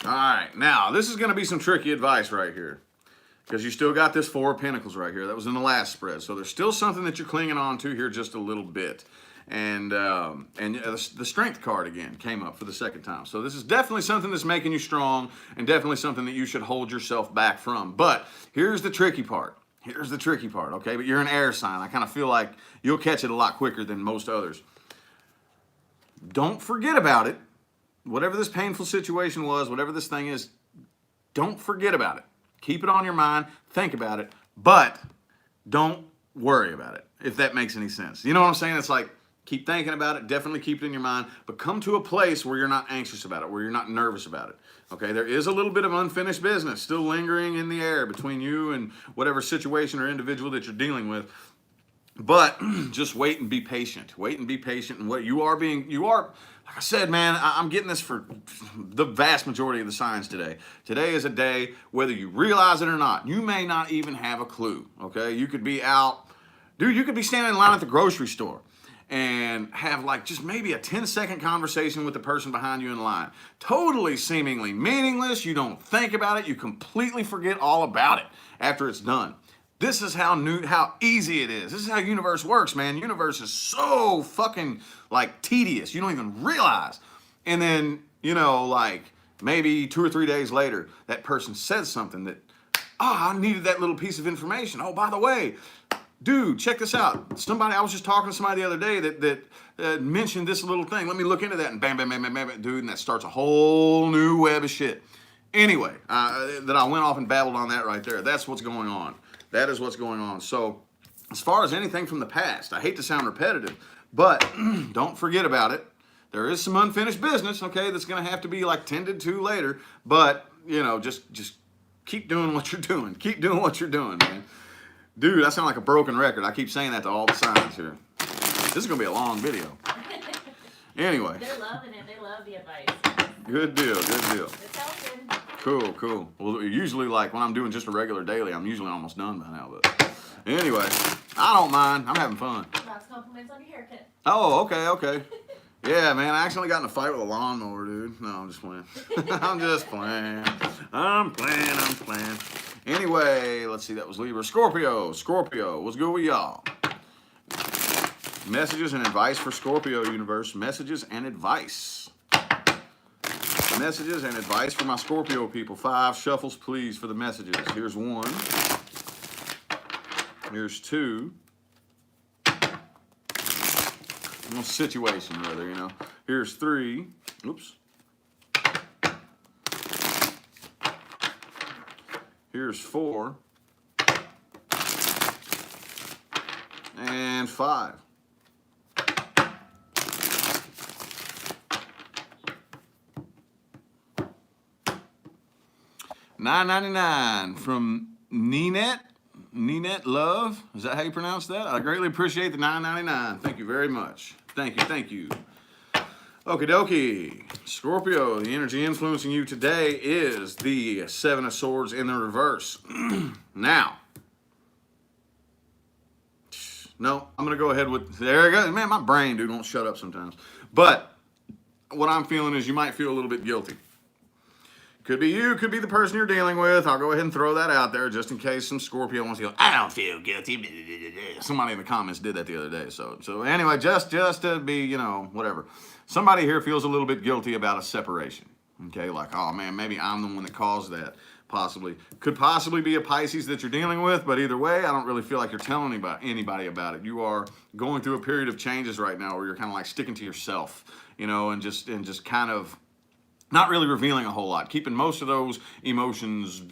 Speaker 1: All right, now this is going to be some tricky advice right here because you still got this 4 of Pentacles right here. That was in the last spread, so there's still something that you're clinging on to here just a little bit. And the Strength card again came up for the second time. So this is definitely something that's making you strong and definitely something that you should hold yourself back from. But here's the tricky part. Here's the tricky part, okay? But you're an air sign. I kind of feel like you'll catch it a lot quicker than most others. Don't forget about it. Whatever this painful situation was, whatever this thing is, don't forget about it. Keep it on your mind, think about it, but don't worry about it, if that makes any sense. You know what I'm saying? It's like, keep thinking about it, definitely keep it in your mind, but come to a place where you're not anxious about it, where you're not nervous about it. Okay, there is a little bit of unfinished business still lingering in the air between you and whatever situation or individual that you're dealing with. But just wait and be patient. Wait and be patient. And what you are, like I said, man, I'm getting this for the vast majority of the signs today. Today is a day, whether you realize it or not, you may not even have a clue, okay? You could be out, dude, you could be standing in line at the grocery store and have like just maybe a 10-second conversation with the person behind you in line. Totally seemingly meaningless. You don't think about it. You completely forget all about it after it's done. This is how easy it is. This is how universe works, man. Universe is so fucking like tedious. You don't even realize. And then, you know, like maybe 2 or 3 days later, that person says something that, I needed that little piece of information. Oh, by the way, dude, check this out. I was just talking to somebody the other day that mentioned this little thing. Let me look into that. And bam, bam, bam, bam, bam, dude. And that starts a whole new web of shit. Anyway, that I went off and babbled on that right there. That's what's going on. That is what's going on. So as far as anything from the past, I hate to sound repetitive, but don't forget about it. There is some unfinished business, okay, that's going to have to be like tended to later. But, you know, just keep doing what you're doing. Keep doing what you're doing, man. Dude, I sound like a broken record. I keep saying that to all the signs here. This is going to be a long video. Anyway.
Speaker 2: They're loving it. They love the advice.
Speaker 1: Good deal, good deal.
Speaker 2: It's helping.
Speaker 1: Cool, cool. Well, usually, like, when I'm doing just a regular daily, I'm usually almost done by now, but anyway, I don't mind. I'm having fun.
Speaker 2: Lots of compliments on your haircut.
Speaker 1: Oh, okay. Yeah, man, I accidentally got in a fight with a lawnmower, dude. No, I'm just playing. I'm just playing. I'm playing. Anyway, let's see, that was Libra. Scorpio, what's good with y'all? Messages and advice for Scorpio universe. Messages and advice. Messages and advice for my Scorpio people. 5 shuffles, please, for the messages. Here's 1. Here's 2. Well, situation, rather, you know. Here's 3. Oops. Here's 4. And 5. $9.99 from Ninette Love. Is that how you pronounce that? I greatly appreciate the $9.99. Thank you very much. Thank you. Okie dokie. Scorpio, the energy influencing you today is the 7 of Swords in the reverse. Now, no, I'm going to go ahead with, there it goes. Man, my brain, dude, won't shut up sometimes. But what I'm feeling is you might feel a little bit guilty. Could be you, could be the person you're dealing with. I'll go ahead and throw that out there just in case some Scorpio wants to go, I don't feel guilty. Somebody in the comments did that the other day. So anyway, just to be, you know, whatever. Somebody here feels a little bit guilty about a separation. Okay, like, oh man, maybe I'm the one that caused that. Possibly. Could possibly be a Pisces that you're dealing with, but either way, I don't really feel like you're telling anybody about it. You are going through a period of changes right now where you're kind of like sticking to yourself, you know, and just kind of not really revealing a whole lot, keeping most of those emotions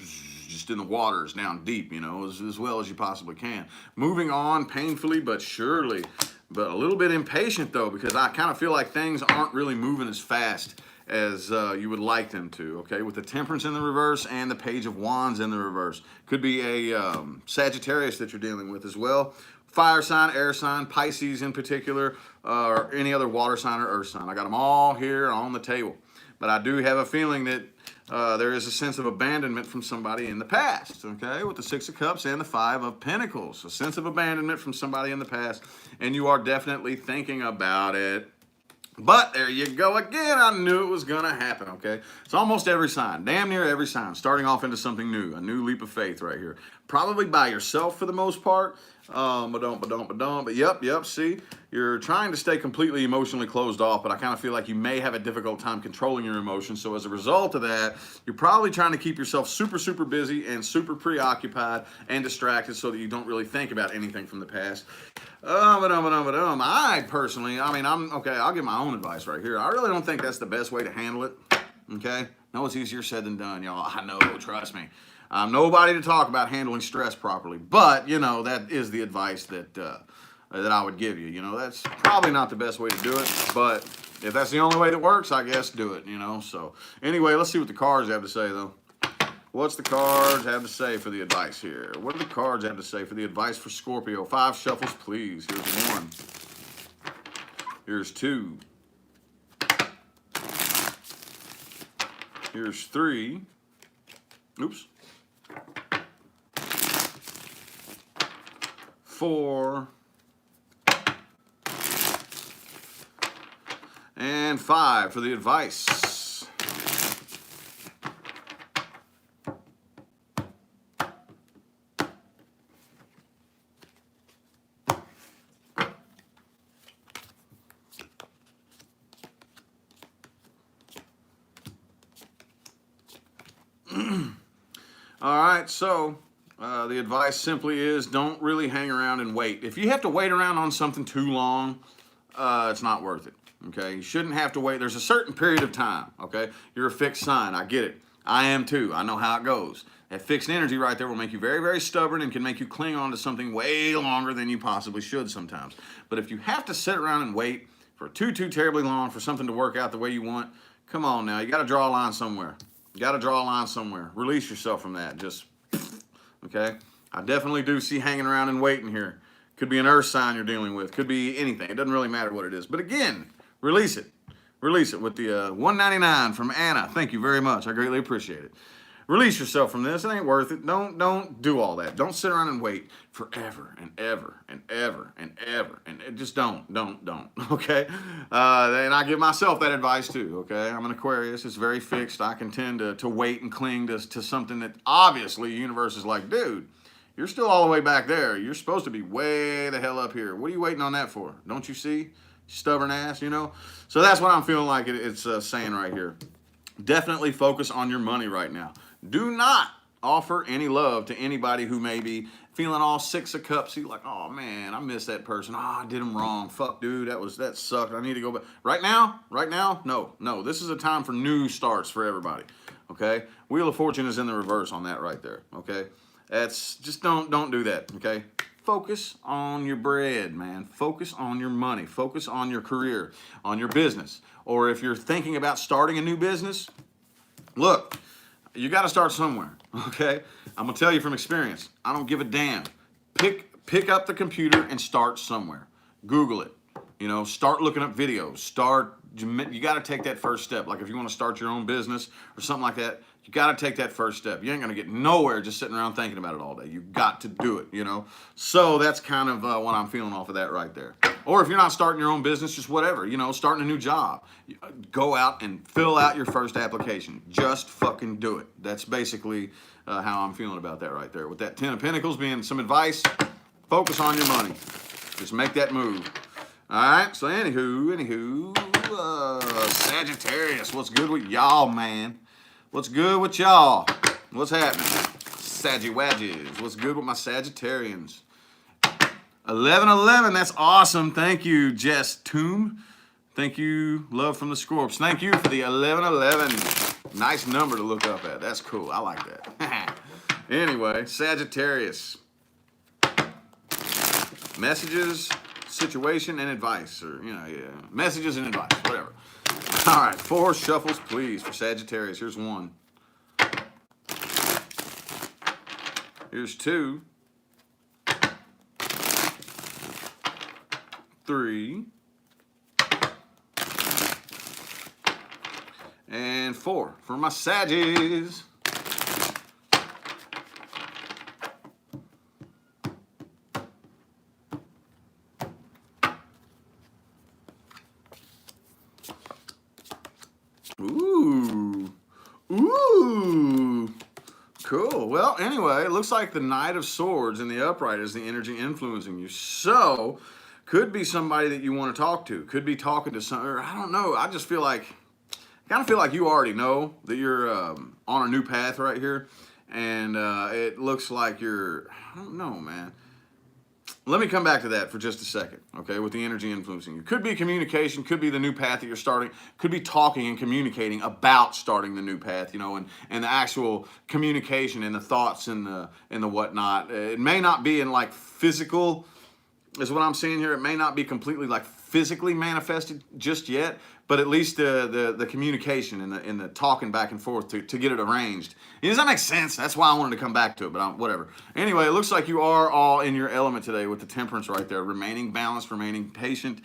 Speaker 1: just in the waters down deep, you know, as well as you possibly can. Moving on painfully but surely, but a little bit impatient though, because I kind of feel like things aren't really moving as fast as you would like them to, okay? With the Temperance in the reverse and the Page of Wands in the reverse. Could be a Sagittarius that you're dealing with as well. Fire sign, air sign, Pisces in particular, or any other water sign or earth sign. I got them all here on the table. But I do have a feeling that there is a sense of abandonment from somebody in the past, okay? With the Six of Cups and the Five of Pentacles. A sense of abandonment from somebody in the past, and you are definitely thinking about it. But there you go again. I knew it was going to happen, okay? It's almost every sign, damn near every sign, starting off into something new, a new leap of faith right here. Probably by yourself for the most part. But yep, see, you're trying to stay completely emotionally closed off, but I kind of feel like you may have a difficult time controlling your emotions. So as a result of that, you're probably trying to keep yourself super busy and super preoccupied and distracted so that you don't really think about anything from the past. I personally, I'll give my own advice right here. I really don't think that's the best way to handle it, okay? No, it's easier said than done, y'all. I know, trust me. I'm nobody to talk about handling stress properly, but, you know, that is the advice that I would give you. You know, that's probably not the best way to do it, but if that's the only way that works, I guess do it, you know. So anyway, let's see what the cards have to say, though. What's the cards have to say for the advice here? What do the cards have to say for the advice for Scorpio? 5 shuffles, please. Here's 1. Here's 2. Here's 3. Oops. 4. And 5 for the advice. All right, so the advice simply is don't really hang around and wait. If you have to wait around on something too long, it's not worth it, okay? You shouldn't have to wait. There's a certain period of time, okay? You're a fixed sign. I get it. I am too. I know how it goes. That fixed energy right there will make you very stubborn and can make you cling on to something way longer than you possibly should sometimes. But if you have to sit around and wait for too terribly long for something to work out the way you want, come on now. You got to draw a line somewhere. You got to draw a line somewhere. Release yourself from that. Just, okay? I definitely do see hanging around and waiting here. Could be an earth sign you're dealing with. Could be anything. It doesn't really matter what it is. But again, release it. Release it with the $1.99 from Anna. Thank you very much. I greatly appreciate it. Release yourself from this. It ain't worth it. Don't do all that. Don't sit around and wait forever and ever and ever and ever. And just don't. Okay? And I give myself that advice too. Okay? I'm an Aquarius. It's very fixed. I can tend to wait and cling to something that obviously the universe is like, dude, you're still all the way back there. You're supposed to be way the hell up here. What are you waiting on that for? Don't you see? Stubborn ass, you know? So that's what I'm feeling like it's saying right here. Definitely focus on your money right now. Do not offer any love to anybody who may be feeling all 6 of cups. You're like, oh man, I miss that person. Oh, I did them wrong. Fuck, dude, that sucked. I need to go back. Right now, no. This is a time for new starts for everybody. Okay? Wheel of Fortune is in the reverse on that right there. Okay? That's just don't do that. Okay? Focus on your bread, man. Focus on your money. Focus on your career, on your business. Or if you're thinking about starting a new business, look, you got to start somewhere, okay? I'm going to tell you from experience, I don't give a damn. Pick up the computer and start somewhere. Google it. You know, start looking up videos. You got to take that first step. Like if you want to start your own business or something like that, You got to take that first step. You ain't going to get nowhere just sitting around thinking about it all day. You got to do it, you know. So that's kind of what I'm feeling off of that right there. Or if you're not starting your own business, just whatever, you know, starting a new job. Go out and fill out your first application. Just fucking do it. That's basically how I'm feeling about that right there. With that 10 of Pentacles being some advice, focus on your money. Just make that move. All right, so anywho, Sagittarius, what's good with y'all, man? What's good with y'all? What's happening? Saggy Wadges, what's good with my Sagittarians? 1111, that's awesome. Thank you, Jess Tomb. Thank you, love from the Scorps. Thank you for the 1111. Nice number to look up at. That's cool. I like that. Anyway, Sagittarius. Messages, situation, and advice. Or, you know, yeah. Messages and advice, whatever. All right, 4 shuffles, please, for Sagittarius. Here's 1. Here's 2. 3. And 4 for my Saggies. Ooh. Ooh. Cool. Well, anyway, it looks like the Knight of Swords in the upright is the energy influencing you. So, could be somebody that you want to talk to. Could be talking to some, or I don't know. I just feel like, kind of feel like you already know that you're on a new path right here. And it looks like you're, I don't know, man. Let me come back to that for just a second, okay, with the energy influencing you. Could be communication, could be the new path that you're starting, could be talking and communicating about starting the new path, you know, and the actual communication and the thoughts and the whatnot. It may not be in like physical, is what I'm seeing here. It may not be completely like physically manifested just yet, but at least the communication and the talking back and forth to get it arranged. Does that make sense? That's why I wanted to come back to it, but whatever. Anyway, it looks like you are all in your element today with the temperance right there. Remaining balanced, remaining patient.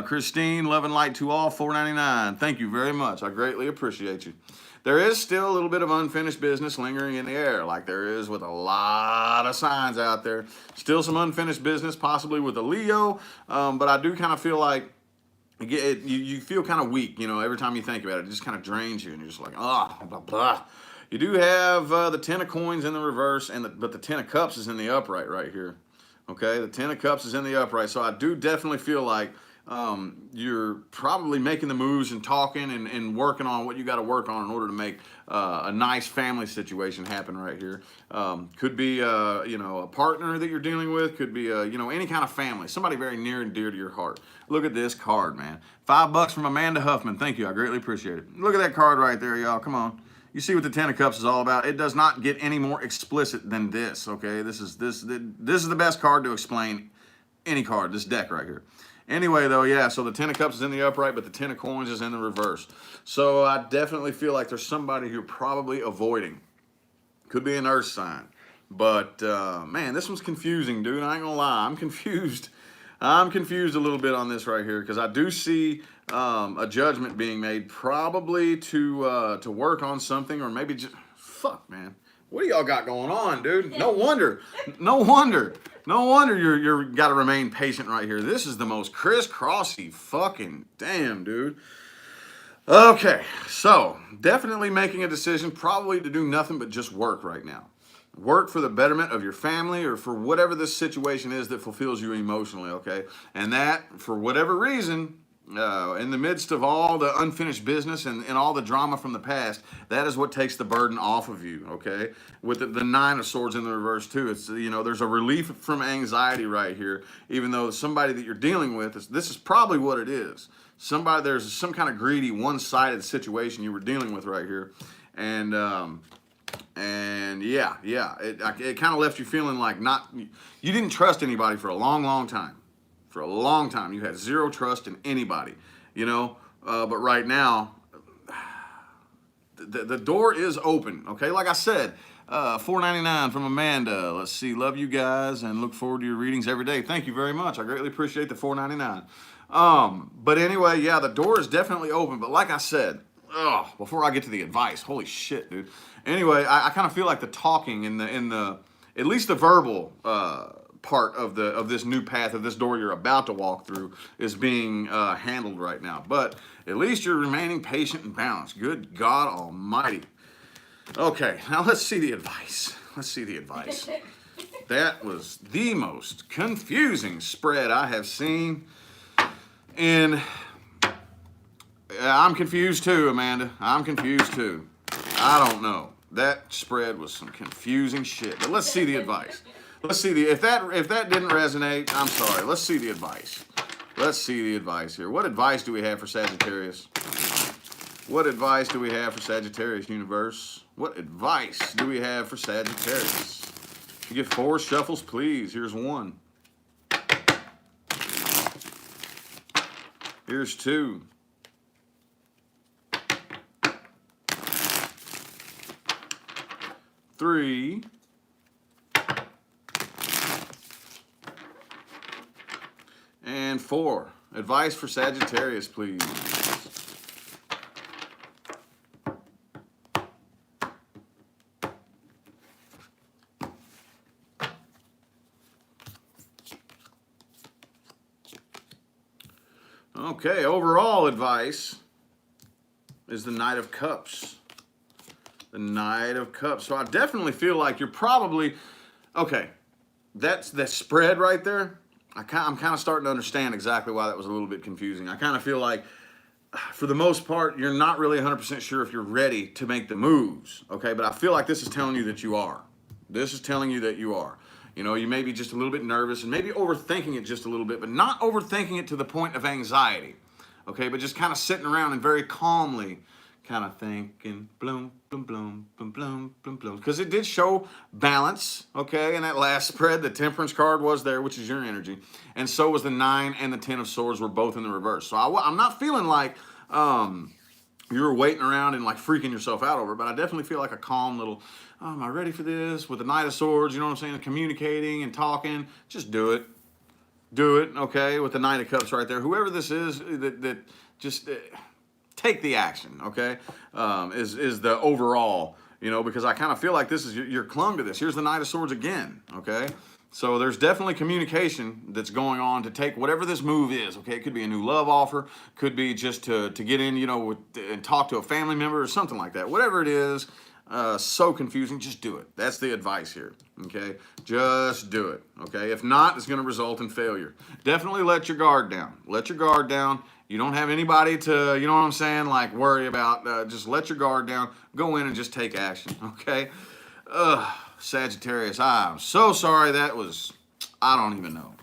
Speaker 1: Christine, love and light to all, $4.99. Thank you very much. I greatly appreciate you. There is still a little bit of unfinished business lingering in the air, like there is with a lot of signs out there. Still some unfinished business, possibly with a Leo, but I do kind of feel like you feel kind of weak, you know, every time you think about it. It just kind of drains you, and you're just like, ah, blah, blah. You do have the 10 of coins in the reverse, but the 10 of cups is in the upright right here. Okay, the 10 of cups is in the upright, so I do definitely feel like you're probably making the moves and talking and working on what you got to work on in order to make a nice family situation happen right here. Could be you know, a partner that you're dealing with. Could be you know, any kind of family, somebody very near and dear to your heart. Look at this card, man. $5 from Amanda Huffman. Thank you. I greatly appreciate it. Look at that card right there, y'all. Come on. You see what the 10 of cups is all about. It does not get any more explicit than this. Okay, this is the best card to explain any card. This deck right here. Anyway, though, yeah, so the 10 of cups is in the upright, but the 10 of coins is in the reverse. So I definitely feel like there's somebody you're probably avoiding. Could be an earth sign. But, man, this one's confusing, dude. I ain't gonna lie. I'm confused. I'm confused a little bit on this right here because I do see a judgment being made probably to work on something, or maybe just, fuck, man. What do y'all got going on, dude? No wonder you're got to remain patient right here. This is the most crisscrossy fucking damn, dude. Okay, so definitely making a decision probably to do nothing but just work right now. Work for the betterment of your family or for whatever this situation is that fulfills you emotionally, okay? And that, for whatever reason, in the midst of all the unfinished business and all the drama from the past, that is what takes the burden off of you, okay? With the 9 of swords in the reverse too, it's, you know, there's a relief from anxiety right here, even though somebody that you're dealing with, this is probably what it is. There's some kind of greedy, one-sided situation you were dealing with right here. And yeah, it kind of left you feeling like you didn't trust anybody for a long time. For a long time, you had zero trust in anybody, you know. But right now, the door is open. Okay, like I said, $4.99 from Amanda. Let's see, love you guys and look forward to your readings every day. Thank you very much. I greatly appreciate the $4.99. But anyway, yeah, the door is definitely open. But like I said, before I get to the advice, holy shit, dude. Anyway, I kind of feel like the talking in the at least the verbal part of this new path of this door you're about to walk through is being handled right now. But at least you're remaining patient and balanced. Good God Almighty. Okay, now let's see the advice. Let's see the advice. That was the most confusing spread I have seen. And I'm confused too, Amanda. I'm confused too. I don't know. That spread was some confusing shit. But let's see the advice. Let's see if that didn't resonate, I'm sorry. Let's see the advice. Let's see the advice here. What advice do we have for Sagittarius? What advice do we have for Sagittarius universe? What advice do we have for Sagittarius? You get 4 shuffles, please. Here's 1. Here's 2. Three. And 4. Advice for Sagittarius, please. Okay, overall advice is the Knight of Cups. The Knight of Cups. So I definitely feel like you're probably, okay, that's the spread right there. I'm kind of starting to understand exactly why that was a little bit confusing. I kind of feel like, for the most part, you're not really 100% sure if you're ready to make the moves, okay? But I feel like this is telling you that you are. This is telling you that you are. You know, you may be just a little bit nervous and maybe overthinking it just a little bit, but not overthinking it to the point of anxiety, okay? But just kind of sitting around and very calmly kind of thinking, bloom, bloom, bloom, bloom, bloom, bloom, bloom. Because it did show balance, okay? In that last spread, the Temperance card was there, which is your energy. And so was the 9 and the 10 of Swords were both in the reverse. So I'm not feeling like you were waiting around and like freaking yourself out over it, but I definitely feel like a calm little, oh, am I ready for this? With the Knight of Swords, you know what I'm saying? Communicating and talking, just do it. Do it, okay? With the Knight of Cups right there. Whoever this is that just... take the action, okay, is the overall, you know, because I kind of feel like this is, you're clung to this. Here's the Knight of Swords again, okay? So there's definitely communication that's going on to take whatever this move is, okay? It could be a new love offer, could be just to get in, you know, and talk to a family member or something like that. Whatever it is, so confusing, just do it. That's the advice here, okay? Just do it, okay? If not, it's going to result in failure. Definitely let your guard down. Let your guard down. You don't have anybody to, you know what I'm saying, like worry about. Just let your guard down. Go in and just take action, okay? Sagittarius, I'm so sorry. That was, I don't even know.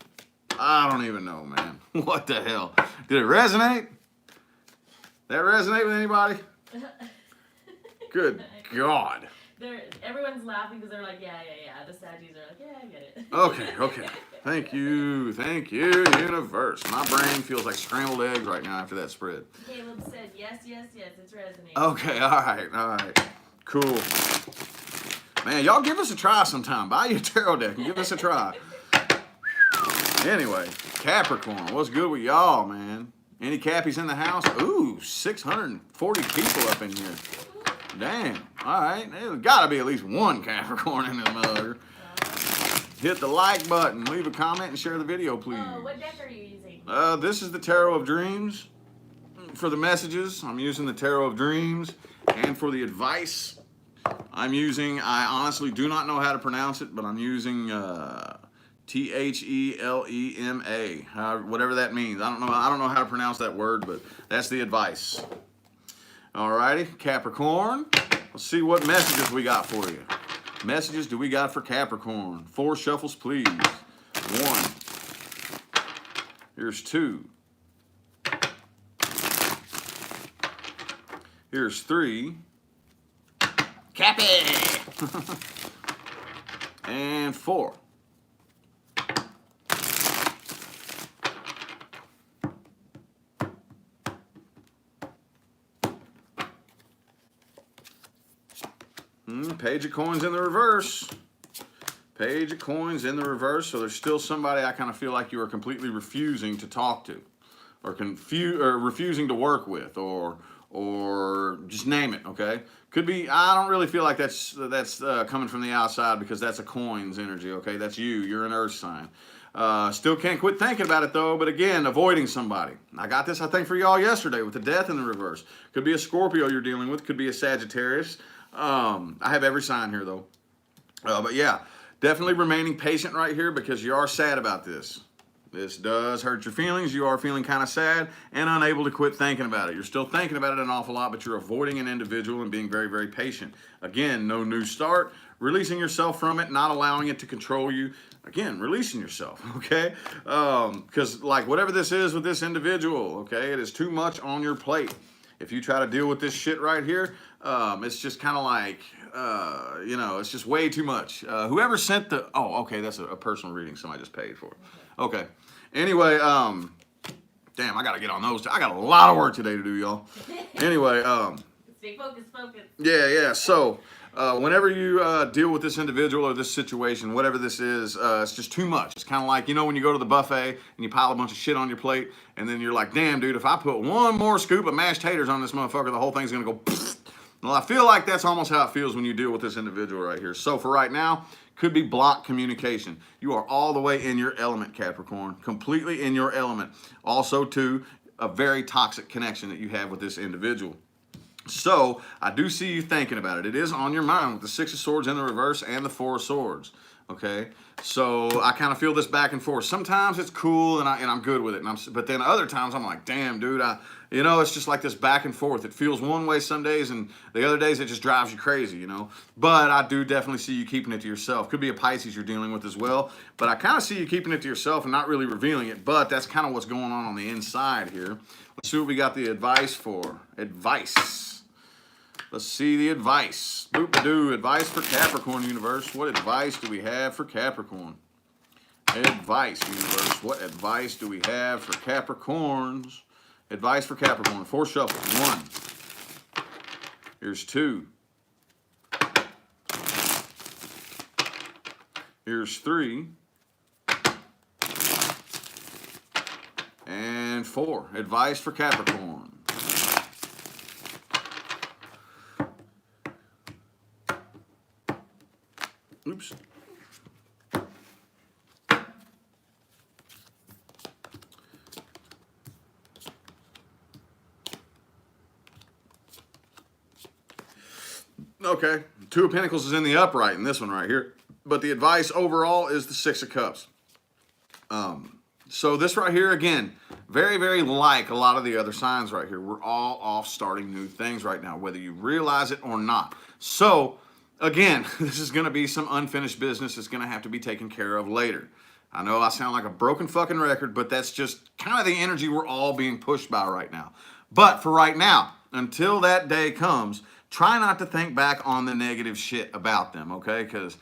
Speaker 1: I don't even know, man. What the hell? Did it resonate? That resonate with anybody? Good God.
Speaker 2: Everyone's laughing because they're like, yeah. The Saggies are like, yeah, I get it.
Speaker 1: Okay. Thank you, universe. My brain feels like scrambled eggs right now after that spread.
Speaker 2: Caleb said, yes, it's resonating.
Speaker 1: Okay, all right. Cool. Man, y'all give us a try sometime. Buy you a tarot deck and give us a try. Anyway, Capricorn, what's good with y'all, man? Any Cappies in the house? Ooh, 640 people up in here. Damn. All right. There's got to be at least one Capricorn in this mother. Hit the like button, leave a comment, and share the video, please.
Speaker 2: What deck are you using?
Speaker 1: This is the Tarot of Dreams. For the messages, I'm using the Tarot of Dreams. And for the advice, I'm using, I honestly do not know how to pronounce it, but I'm using Thelema. Whatever that means. I don't know how to pronounce that word, but that's the advice. Alrighty, Capricorn. Let's see what messages we got for you. Messages do we got for Capricorn? 4 shuffles, please. 1. Here's 2. Here's 3. Cappy! And 4. Page of Coins in the reverse. Page of Coins in the reverse. So there's still somebody I kind of feel like you are completely refusing to talk to, or refusing to work with, or or just name it, okay? Could be, I don't really feel like that's coming from the outside, because that's a coin's energy, okay? That's you. You're an earth sign. Still can't quit thinking about it, though, but again, avoiding somebody. I got this, I think, for y'all yesterday with the death in the reverse. Could be a Scorpio you're dealing with. Could be a Sagittarius. I have every sign here, though. But yeah, definitely remaining patient right here, because you are sad about this. This does hurt your feelings. You are feeling kind of sad and unable to quit thinking about it. You're still thinking about it an awful lot, but you're avoiding an individual and being very, very patient. Again, no new start. Releasing yourself from it, not allowing it to control you. Again, releasing yourself, okay? Because like whatever this is with this individual, okay, it is too much on your plate. If you try to deal with this shit right here, it's just kind of like, you know, it's just way too much. Whoever sent the, oh, okay, that's a personal reading somebody just paid for. Okay. Anyway, damn, I got to get on those. I got a lot of work today to do, y'all. Anyway.
Speaker 2: Stay focused, focus.
Speaker 1: Yeah. So, whenever you deal with this individual or this situation, whatever this is, it's just too much. It's kind of like, you know, when you go to the buffet and you pile a bunch of shit on your plate, and then you're like, damn, dude, if I put one more scoop of mashed taters on this motherfucker, the whole thing's going to go. Well, I feel like that's almost how it feels when you deal with this individual right here. So for right now, could be blocked communication. You are all the way in your element, Capricorn. Completely in your element. Also, too, a very toxic connection that you have with this individual. So, I do see you thinking about it. It is on your mind with the Six of Swords in the reverse and the Four of Swords. Okay? So, I kind of feel this back and forth. Sometimes it's cool and I'm good with it. But then other times I'm like, damn, dude, you know, it's just like this back and forth. It feels one way some days, and the other days it just drives you crazy, you know. But I do definitely see you keeping it to yourself. Could be a Pisces you're dealing with as well. But I kind of see you keeping it to yourself and not really revealing it. But that's kind of what's going on the inside here. Let's see what we got the advice for. Advice. Let's see the advice. Boop-a-doo. Advice for Capricorn, universe. What advice do we have for Capricorn? Advice, universe. What advice do we have for Capricorns? Advice for Capricorn. 4 shuffles. 1. Here's 2. Here's 3. And 4. Advice for Capricorn. Oops. Okay, 2 of Pentacles is in the upright in this one right here. But the advice overall is the 6 of Cups. So this right here, again, very, very like a lot of the other signs right here. We're all off starting new things right now, whether you realize it or not. So, again, this is going to be some unfinished business that's going to have to be taken care of later. I know I sound like a broken fucking record, but that's just kind of the energy we're all being pushed by right now. But for right now, until that day comes, try not to think back on the negative shit about them, okay? Because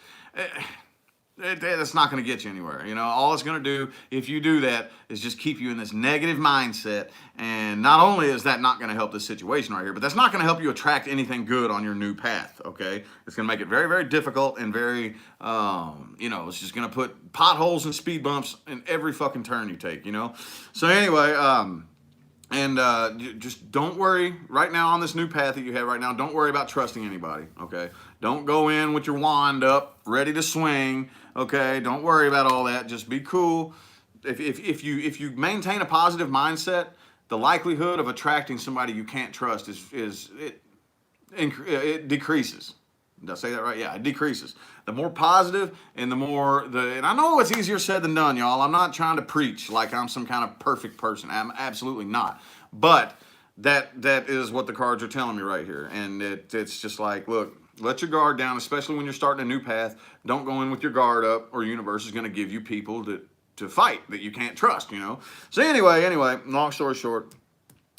Speaker 1: that's not going to get you anywhere. You know, all it's going to do, if you do that, is just keep you in this negative mindset. And not only is that not going to help this situation right here, but that's not going to help you attract anything good on your new path, okay? It's going to make it very, very difficult and very, you know, it's just going to put potholes and speed bumps in every fucking turn you take, you know? So anyway, just don't worry right now on this new path that you have right now. Don't worry about trusting anybody, okay? Don't go in with your wand up, ready to swing, okay? Don't worry about all that. Just be cool. If you maintain a positive mindset, the likelihood of attracting somebody you can't trust it decreases. Did I say that right? Yeah, it decreases. The more positive and and I know it's easier said than done, y'all. I'm not trying to preach like I'm some kind of perfect person. I'm absolutely not. But that is what the cards are telling me right here. And it's just like, look, let your guard down, especially when you're starting a new path. Don't go in with your guard up, or universe is going to give you people to fight that you can't trust, you know? So anyway, long story short,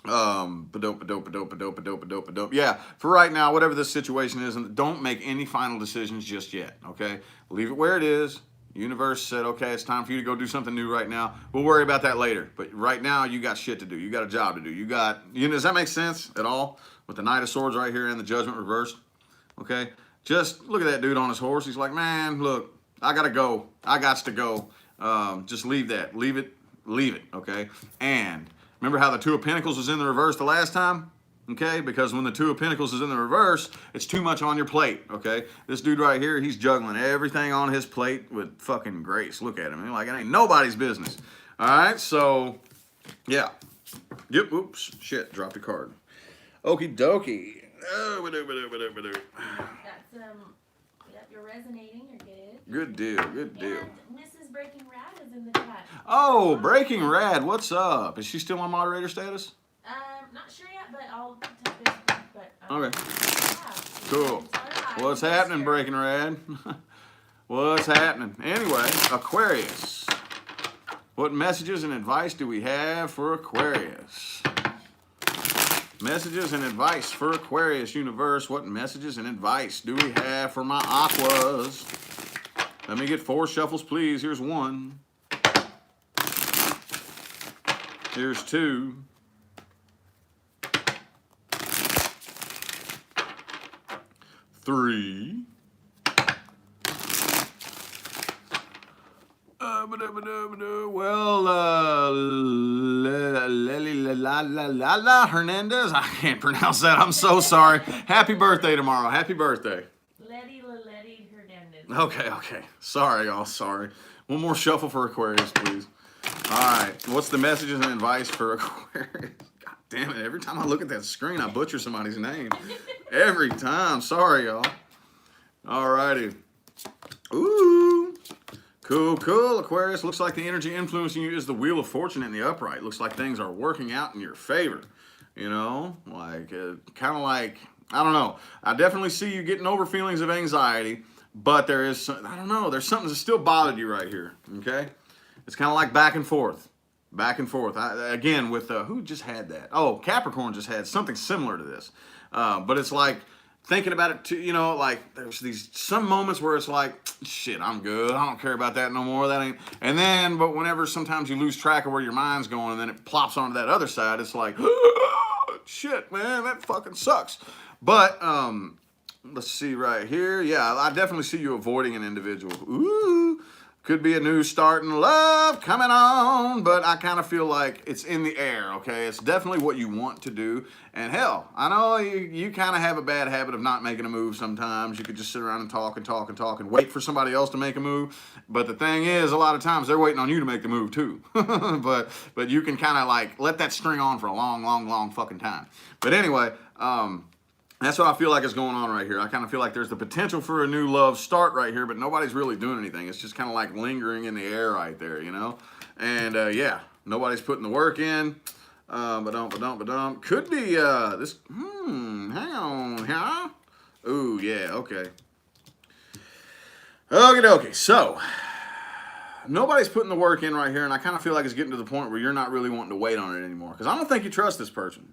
Speaker 1: yeah, for right now, whatever this situation is, and don't make any final decisions just yet, okay? Leave it where it is. Universe said, okay, it's time for you to go do something new right now. We'll worry about that later. But right now, you got shit to do. You got a job to do. Does that make sense at all? With the Knight of Swords right here and the Judgment reversed, okay? Just look at that dude on his horse. He's like, man, look, I gotta go. I got to go. Just leave that. Leave it, okay? And remember how the 2 of Pentacles was in the reverse the last time? Okay, because when the Two of Pentacles is in the reverse, it's too much on your plate, okay? This dude right here, he's juggling everything on his plate with fucking grace. Look at him. Like, it ain't nobody's business. All right, so, yeah. Yep, oops, shit, dropped a card. Okie dokie.
Speaker 2: That's, yep, you're resonating, you're good.
Speaker 1: Good deal, good deal.
Speaker 2: And Mrs. Breaking Rad is in the chat.
Speaker 1: Oh, Breaking Rad, what's up? Is she still on moderator status?
Speaker 2: Not sure yet, but I'll touch base with her, but,
Speaker 1: Okay.
Speaker 2: yeah.
Speaker 1: Cool. What's happening, Breaking Rad? What's happening? Anyway, Aquarius. What messages and advice do we have for Aquarius? Messages and advice for Aquarius universe. What messages and advice do we have for my Aquas? Let me get 4 shuffles, please. Here's 1. Here's 2. 3. Well, Hernandez, I can't pronounce that. I'm so sorry. Happy birthday tomorrow. Happy birthday.
Speaker 2: Letty Hernandez.
Speaker 1: Okay. Sorry, y'all. Sorry. One more shuffle for Aquarius, please. All right. What's the messages and advice for Aquarius? God damn it. Every time I look at that screen, I butcher somebody's name. Every time. Sorry, y'all. All righty. Ooh. Cool, Aquarius. Looks like the energy influencing you is the Wheel of Fortune in the upright. Looks like things are working out in your favor. You know, like, kind of like, I don't know. I definitely see you getting over feelings of anxiety, but there is, I don't know, there's something that still bothered you right here, okay? It's kind of like back and forth. Again, with, who just had that? Oh, Capricorn just had something similar to this. But it's like, thinking about it too, you know, like there's some moments where it's like, shit, I'm good. I don't care about that no more. That ain't. And then, but whenever sometimes you lose track of where your mind's going and then it plops onto that other side, it's like, shit, man, that fucking sucks. But, let's see right here. Yeah, I definitely see you avoiding an individual. Ooh. Could be a new start in love coming on, but I kind of feel like it's in the air, okay? It's definitely what you want to do. And hell, I know you kind of have a bad habit of not making a move sometimes. You could just sit around and talk and wait for somebody else to make a move. But the thing is, a lot of times they're waiting on you to make the move too. but you can kind of like let that string on for a long fucking time. But anyway, that's what I feel like is going on right here. I kind of feel like there's the potential for a new love start right here, but nobody's really doing anything. It's just kind of like lingering in the air right there, you know? And yeah, nobody's putting the work in. Could be this, hang on, huh? Ooh, yeah, okay. Okie dokie, so nobody's putting the work in right here, and I kind of feel like it's getting to the point where you're not really wanting to wait on it anymore, because I don't think you trust this person.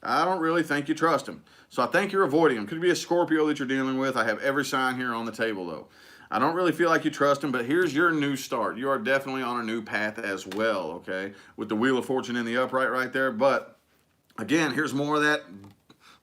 Speaker 1: I don't really think you trust him. So I think you're avoiding him. Could be a Scorpio that you're dealing with. I have every sign here on the table, though. I don't really feel like you trust him, but here's your new start. You are definitely on a new path as well, okay? With the Wheel of Fortune in the upright right there. But, again, here's more of that.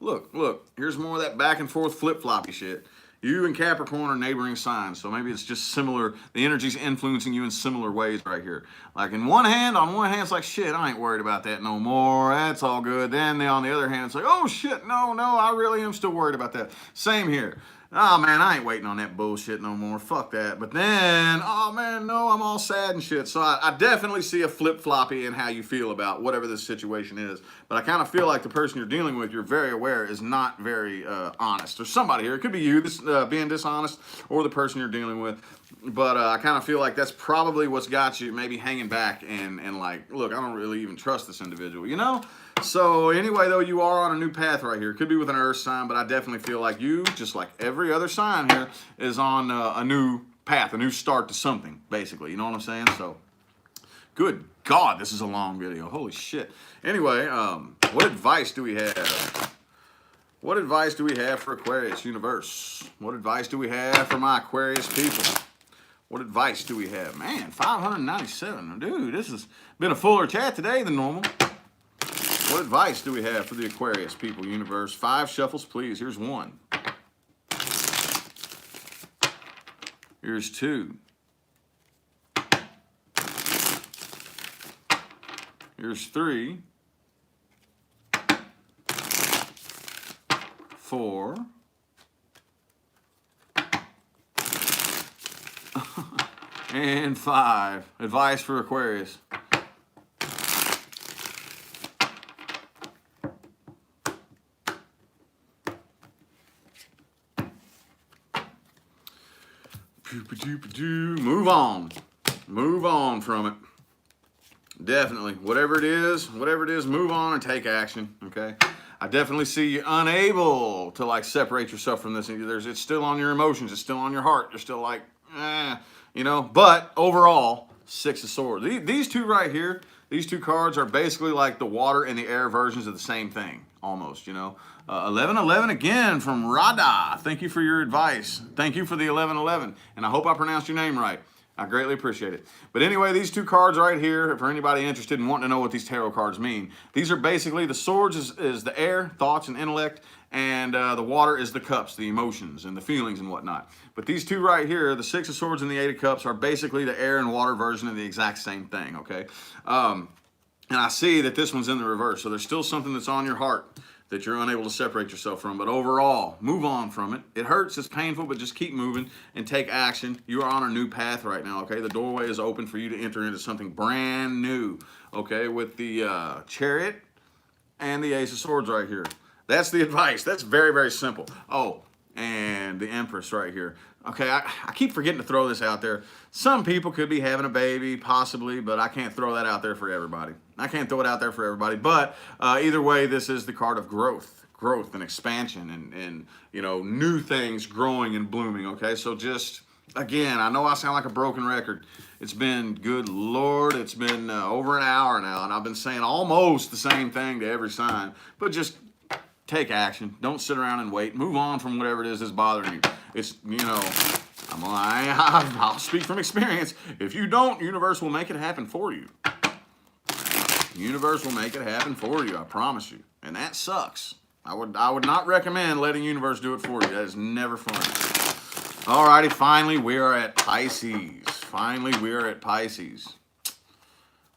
Speaker 1: Look. Here's more of that back and forth flip-floppy shit. You and Capricorn are neighboring signs, so maybe it's just similar. The energy's influencing you in similar ways right here. Like on one hand, it's like, shit, I ain't worried about that no more. That's all good. Then on the other hand, it's like, oh, shit, no, I really am still worried about that. Same here. Oh, man, I ain't waiting on that bullshit no more. Fuck that. But then, oh, man, no, I'm all sad and shit. So I definitely see a flip-floppy in how you feel about whatever this situation is. But I kind of feel like the person you're dealing with, you're very aware, is not very honest. There's somebody here. It could be you being dishonest or the person you're dealing with. But I kind of feel like that's probably what's got you maybe hanging back and like, look, I don't really even trust this individual, you know? So anyway, though, you are on a new path right here. It could be with an earth sign, but I definitely feel like you, just like every other sign here, is on a new path, a new start to something, basically. You know what I'm saying? So, good God, this is a long video. Holy shit. Anyway, what advice do we have? What advice do we have for Aquarius universe? What advice do we have for my Aquarius people? What advice do we have? Man, 597. Dude, this has been a fuller chat today than normal. What advice do we have for the Aquarius people universe? 5 shuffles, please. Here's 1. Here's 2. Here's 3. 4, and 5. Advice for Aquarius. Move on. Move on from it. Definitely. Whatever it is, move on and take action. Okay. I definitely see you unable to like separate yourself from this. It's still on your emotions. It's still on your heart. You're still like, you know. But overall, 6 of Swords. These two right here, these two cards are basically like the water and the air versions of the same thing, almost. You know. 1111 again from Rada. Thank you for your advice. Thank you for the 1111, and I hope I pronounced your name right. I greatly appreciate it. But anyway, these two cards right here, for anybody interested in wanting to know what these tarot cards mean, these are basically, the swords is the air, thoughts and intellect, and the water is the cups, the emotions and the feelings and whatnot. But these two right here, the 6 of Swords and the 8 of Cups, are basically the air and water version of the exact same thing, okay? And I see that this one's in the reverse, so there's still something that's on your heart that you're unable to separate yourself from. But overall, move on from it. It hurts, it's painful, but just keep moving and take action. You are on a new path right now, okay? The doorway is open for you to enter into something brand new, okay? With the Chariot and the Ace of Swords right here. That's the advice. That's very, very simple. Oh, and the Empress right here. Okay, I keep forgetting to throw this out there. Some people could be having a baby, possibly, but I can't throw that out there for everybody. I can't throw it out there for everybody. But either way, this is the card of growth and expansion and you know, new things growing and blooming, okay? So just, again, I know I sound like a broken record. It's been, good Lord, it's been over an hour now, and I've been saying almost the same thing to every sign, but just take action. Don't sit around and wait. Move on from whatever it is that's bothering you. It's, you know, I'll speak from experience. If you don't, universe will make it happen for you. Universe will make it happen for you, I promise you. And that sucks. I would not recommend letting universe do it for you. That is never fun. Alrighty, finally we are at Pisces. Finally we are at Pisces.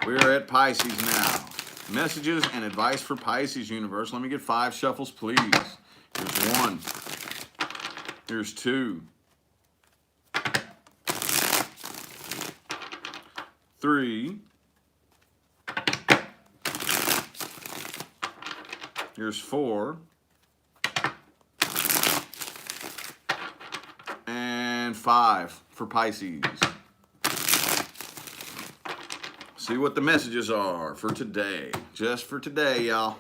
Speaker 1: We are at Pisces now. Messages and advice for Pisces, universe. Let me get 5 shuffles, please. Here's 1. Here's 2. 3. Here's 4. And 5 for Pisces. See what the messages are for today. Just for today, y'all.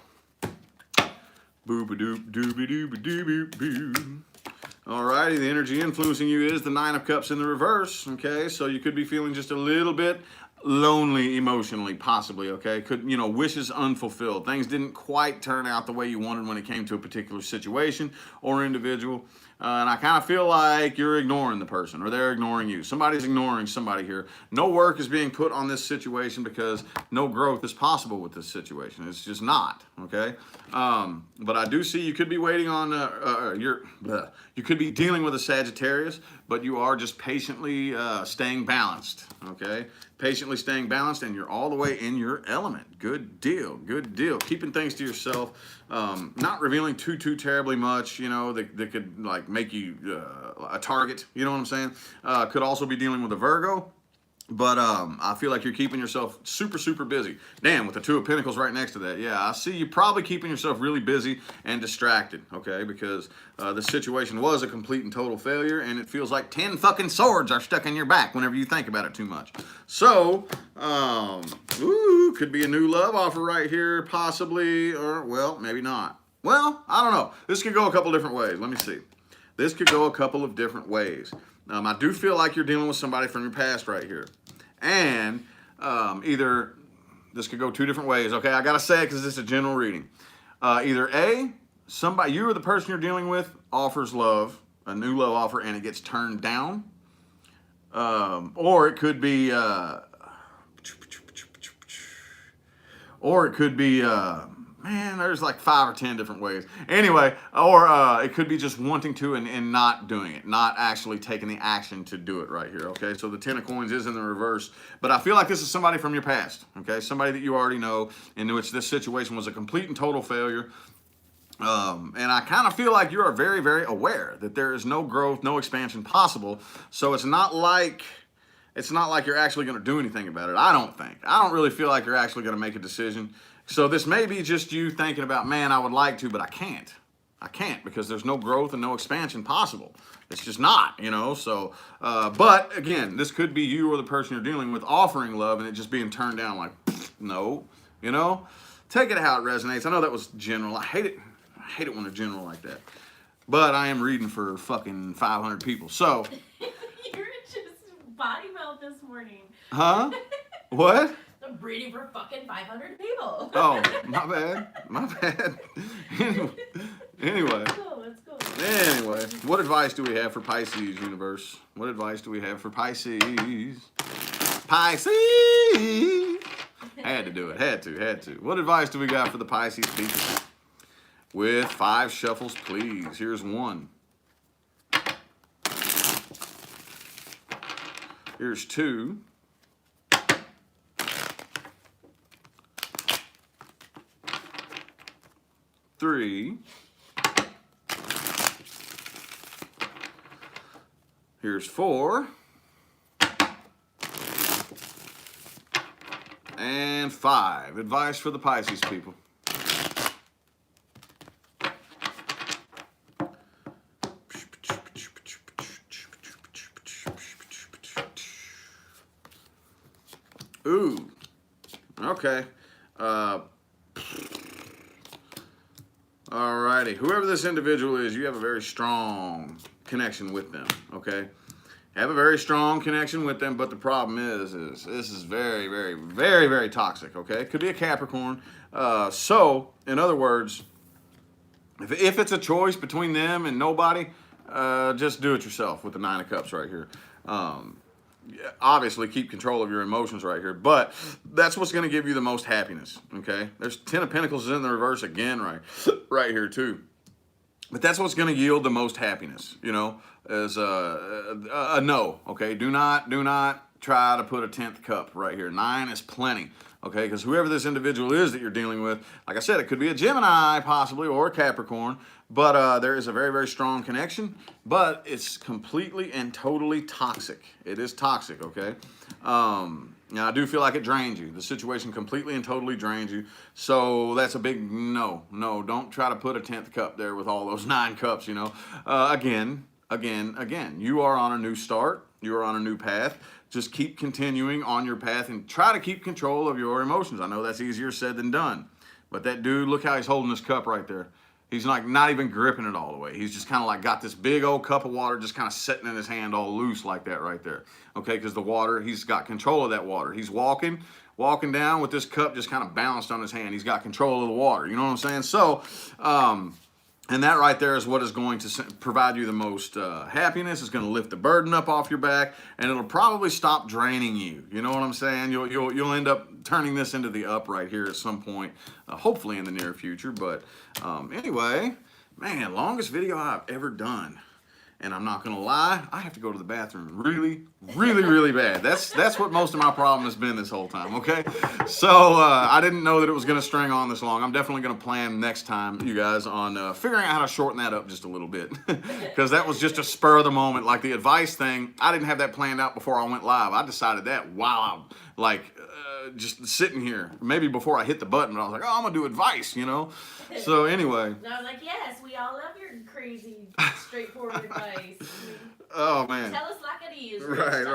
Speaker 1: Boop-a-doop-doobie-doobie-doobie-doobie. Alrighty, the energy influencing you is the 9 of Cups in the reverse, okay? So you could be feeling just a little bit lonely emotionally, possibly, okay? Could, you know, wishes unfulfilled. Things didn't quite turn out the way you wanted when it came to a particular situation or individual. And I kind of feel like you're ignoring the person or they're ignoring you. Somebody's ignoring somebody here. No work is being put on this situation because no growth is possible with this situation. It's just not, okay? But I do see you could be waiting on, you could be dealing with a Sagittarius, but you are just patiently staying balanced, okay? Patiently staying balanced, and you're all the way in your element. Good deal, good deal. Keeping things to yourself, not revealing too terribly much, you know, that could like make you a target, you know what I'm saying? Could also be dealing with a Virgo. But I feel like you're keeping yourself super busy. Damn, with the 2 of Pentacles right next to that. Yeah, I see you probably keeping yourself really busy and distracted, okay? Because the situation was a complete and total failure, and it feels like 10 fucking swords are stuck in your back whenever you think about it too much. So, could be a new love offer right here, possibly, or, well, maybe not. Well, I don't know. This could go a couple different ways. Let me see. This could go a couple of different ways. I do feel like you're dealing with somebody from your past right here. And either, this could go 2 different ways. Okay, I got to say it because it's a general reading. Either A, somebody, you or the person you're dealing with offers love, a new love offer, and it gets turned down. Or it could be, man, there's like 5 or 10 different ways. Anyway, or it could be just wanting to and not doing it, not actually taking the action to do it right here, okay? So the 10 of Coins is in the reverse, but I feel like this is somebody from your past, okay? Somebody that you already know, in which this situation was a complete and total failure. And I kind of feel like you are very, very aware that there is no growth, no expansion possible. So it's not like you're actually going to do anything about it. I don't really feel like you're actually going to make a decision. So this may be just you thinking about, man, I would like to, but I can't. I can't because there's no growth and no expansion possible. It's just not, you know. So, but again, this could be you or the person you're dealing with offering love and it just being turned down like, no, you know. Take it how it resonates. I know that was general. I hate it when they're general like that. But I am reading for fucking 500 people. So.
Speaker 2: You're just body melt this morning.
Speaker 1: Huh? What?
Speaker 2: I'm reading for fucking 500 people.
Speaker 1: Oh, my bad. My bad. Anyway.
Speaker 2: Let's go.
Speaker 1: Anyway, what advice do we have for Pisces, universe? What advice do we have for Pisces? Pisces! Had to do it. Had to. What advice do we got for the Pisces people? With 5 shuffles, please. Here's 1. Here's 2. Three. Here's 4. And 5. Advice for the Pisces people. Ooh. Okay. Alrighty. Whoever this individual is, you have a very strong connection with them. Okay. Have a very strong connection with them, but the problem is this is very, very, very, very toxic. Okay. It could be a Capricorn. So, in other words, if it's a choice between them and nobody, just do it yourself with the 9 of Cups right here. Obviously keep control of your emotions right here, but that's what's going to give you the most happiness. Okay, there's 10 of Pentacles in the reverse again right here too, but that's what's going to yield the most happiness, you know, is a no. Okay, do not try to put a 10th cup right here. 9 is plenty. Okay, because whoever this individual is that you're dealing with, like I said, it could be a Gemini possibly or a Capricorn, but there is a very, very strong connection, but it's completely and totally toxic. It is toxic, okay? Now, I do feel like it drains you. The situation completely and totally drains you, so that's a big no. No, don't try to put a 10th cup there with all those 9 cups, you know? Again, you are on a new start. You are on a new path. Just keep continuing on your path and try to keep control of your emotions. I know that's easier said than done. But that dude, look how he's holding this cup right there. He's like not even gripping it all the way. He's just kind of like got this big old cup of water just kind of sitting in his hand all loose like that right there. Okay, because the water, he's got control of that water. He's walking down with this cup just kind of balanced on his hand. He's got control of the water. You know what I'm saying? So, and that right there is what is going to provide you the most happiness. It's going to lift the burden up off your back, and it'll probably stop draining you. You know what I'm saying? You'll end up turning this into the up right here at some point, hopefully in the near future. But anyway, man, longest video I've ever done. And I'm not gonna lie, I have to go to the bathroom really, really, really bad. That's what most of my problem has been this whole time, okay? So I didn't know that it was gonna string on this long. I'm definitely gonna plan next time, you guys, on figuring out how to shorten that up just a little bit. Because that was just a spur of the moment. Like the advice thing, I didn't have that planned out before I went live. I decided that while I'm just sitting here, maybe before I hit the button, but I was like, oh, I'm gonna do advice, you know? So anyway.
Speaker 2: And I was like, yes, we all love your crazy, straightforward advice.
Speaker 1: Oh, man.
Speaker 2: Tell us like it is.
Speaker 1: Right.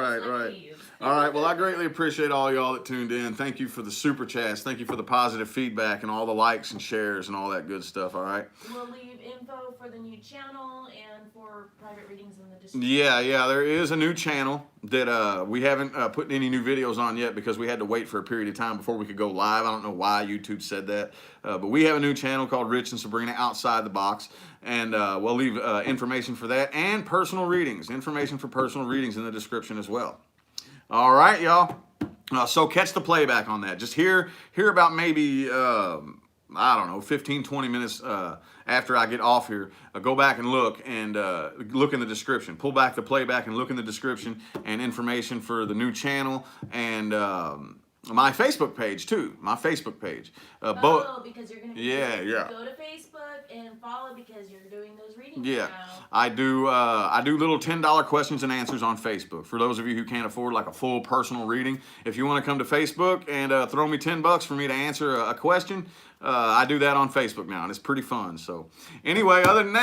Speaker 1: All right, well, I greatly appreciate all y'all that tuned in. Thank you for the super chats. Thank you for the positive feedback and all the likes and shares and all that good stuff, all right?
Speaker 2: We'll leave info for the new channel and for private readings in the description.
Speaker 1: Yeah, there is a new channel that we haven't put any new videos on yet because we had to wait for a period of time before we could go live. I don't know why YouTube said that, but we have a new channel called Rich and Sabrina Outside the Box, and we'll leave information for that and personal readings, information for personal readings in the description as well. All right, y'all. So catch the playback on that. Just hear about maybe, I don't know, 15, 20 minutes after I get off here. Go back and look in the description. Pull back the playback and look in the description and information for the new channel and My Facebook page too. My Facebook page.
Speaker 2: Oh, because you're gonna
Speaker 1: Yeah.
Speaker 2: go to Facebook and follow because you're doing those readings
Speaker 1: Yeah,
Speaker 2: now.
Speaker 1: I do little $10 questions and answers on Facebook. For those of you who can't afford like a full personal reading, if you want to come to Facebook and throw me $10 for me to answer a question, I do that on Facebook now, and it's pretty fun. So anyway, other than that.